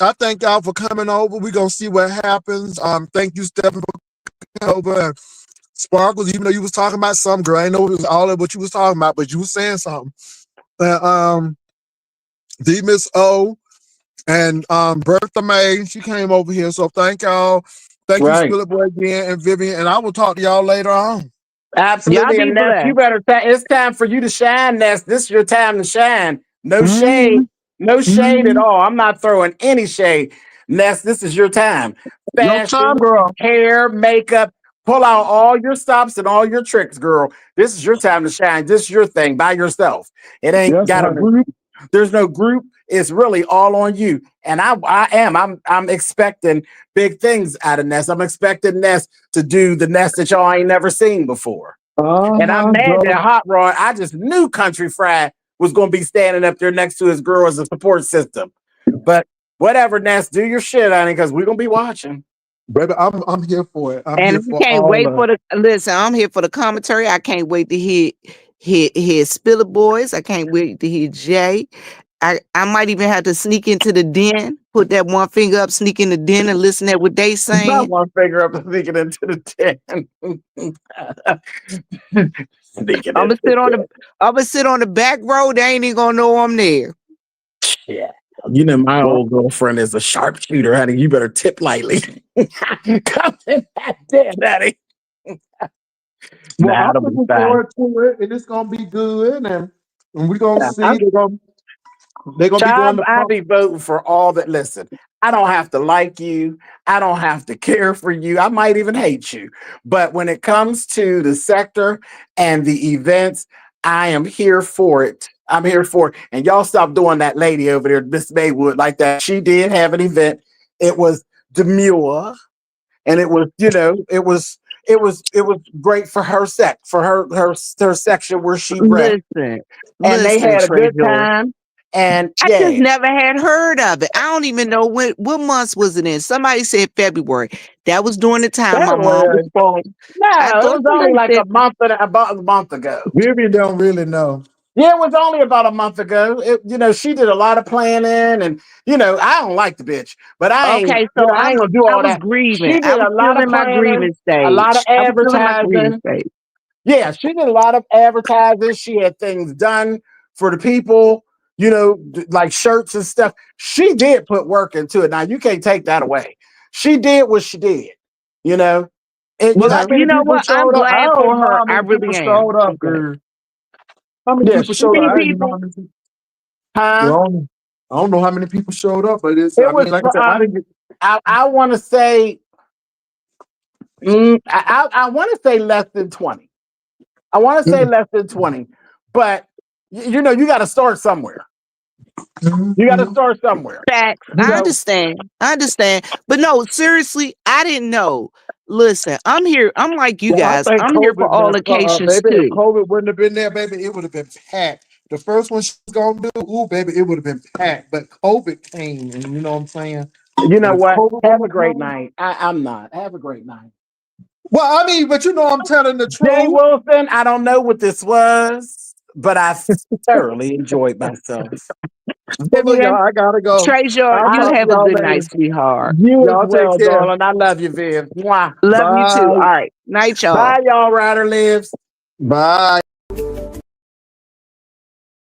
I thank y'all for coming over. We're gonna see what happens. Thank you, Stephan, for coming over. And Sparkles, even though you was talking about some girl, I didn't know it was all of what you was talking about, but you was saying something. And the Miss O and Bertha May, she came over here. So thank y'all. Thank you, Right. Spillet Boy again and Vivian. And I will talk to y'all later on. Y'all Absolutely. be And Ness, you blessed. better it's time for you to shine, Ness. This is your time to shine. No shade. Mhm, No shade at mhm. all. I'm not throwing any shade. Ness, this is your time. Your time, Fashion, girl. hair, makeup. Pull out all your stops and all your tricks, girl. This is your time to shine. This is your thing by yourself. It ain't Yes, got a honey. group. There's no group. It's really all on you. And I'm expecting big things out of Ness. I'm expecting Ness to do the Ness that y'all ain't never seen before. And I'm mad that Girl. Hot Rod, I just knew Country Fried was going to be standing up there next to his girl as a support system. But whatever, Ness, do your shit, honey, because we're going to be watching. Baby, I'm here for it. I'm And here I for can't all wait of for it. the listen. I'm here for the commentary. I can't wait to hear Spiller Boys. I can't wait to hear Jay. I might even have to sneak into the den, put that one finger up, sneak in the den, and listen at what they Not saying. one finger up and sneaking into the den. Sneaking I'm into gonna the den. sit on the back row. They ain't even gonna know I'm there. Yeah. You know, my Well, old girlfriend is a sharpshooter, honey. You better tip lightly. Come in that den, honey. well, I'm That'll be looking fine. forward to it, and it's gonna be good, and we're gonna see. I'm They're gonna be going Child, to I pump. be voting for all that. Listen, I don't have to like you. I don't have to care for you. I might even hate you. But when it comes to the sector and the events, I am here for it. I'm here for it. And y'all stop doing that lady over there, Miss Maywood, like that. She did have an event. It was demure, and it was, it was great for her for her section where she rep. Listen, And they listen, had a good Treasure. time. And I just yeah. never had heard of it. I don't even know what months was it in. Somebody said February. That was during the time my mom was February. born. No, I it thought was only somebody like said about a month ago. Vivian don't really know. Yeah, it was only about a month ago. She did a lot of planning, and I don't like the bitch, but okay, so I ain't gonna do I all was that. grieving. She I did was a still lot of in my planning, grieving a lot of stage. I was still in my grieving advertising. stage. Yeah, she did a lot of advertising. She had things done for the people, like shirts and stuff. She did put work into it. Now you can't take that away. She did what she did, you know. And Well, How you many know people what? I'm showed up? I glad don't for even know her. how I many people really am. showed I'm up, glad. girl. How many yeah, people she showed up? Many I don't even know people. how many people. huh? Well, I don't know how many people showed up, but It I was mean, like I said, I didn't get. I want to say I want to say less than 20. I want to say Mm, less than 20, but you got to start somewhere. You got to Mhm. start somewhere. Facts. You I know, understand. I understand. But no, seriously, I didn't know. Listen, I'm here. I'm like you well, guys. I think I'm here for COVID all messed her up, occasions baby. If too. COVID wouldn't have been there, baby, it would have been packed. The first one she was gonna do, ooh, baby, it would have been packed. But COVID came, and you know what I'm saying. You And know if what? COVID Have wouldn't a have great come, night. I'm not. Have a great night. well, I mean, but you know, I'm telling the Jay truth. Wilson, I don't know what this was, but I thoroughly enjoyed myself. Well, look, y'all, Vivian, I gotta go. Treasure, I'll you I, talk to have a y'all good night, later. sweetheart. you as Y'all take well, care. darling. I love you, Viv. Mwah. Love you too. All Bye. right. Night, y'all. Bye, y'all, Rider Lives. Bye.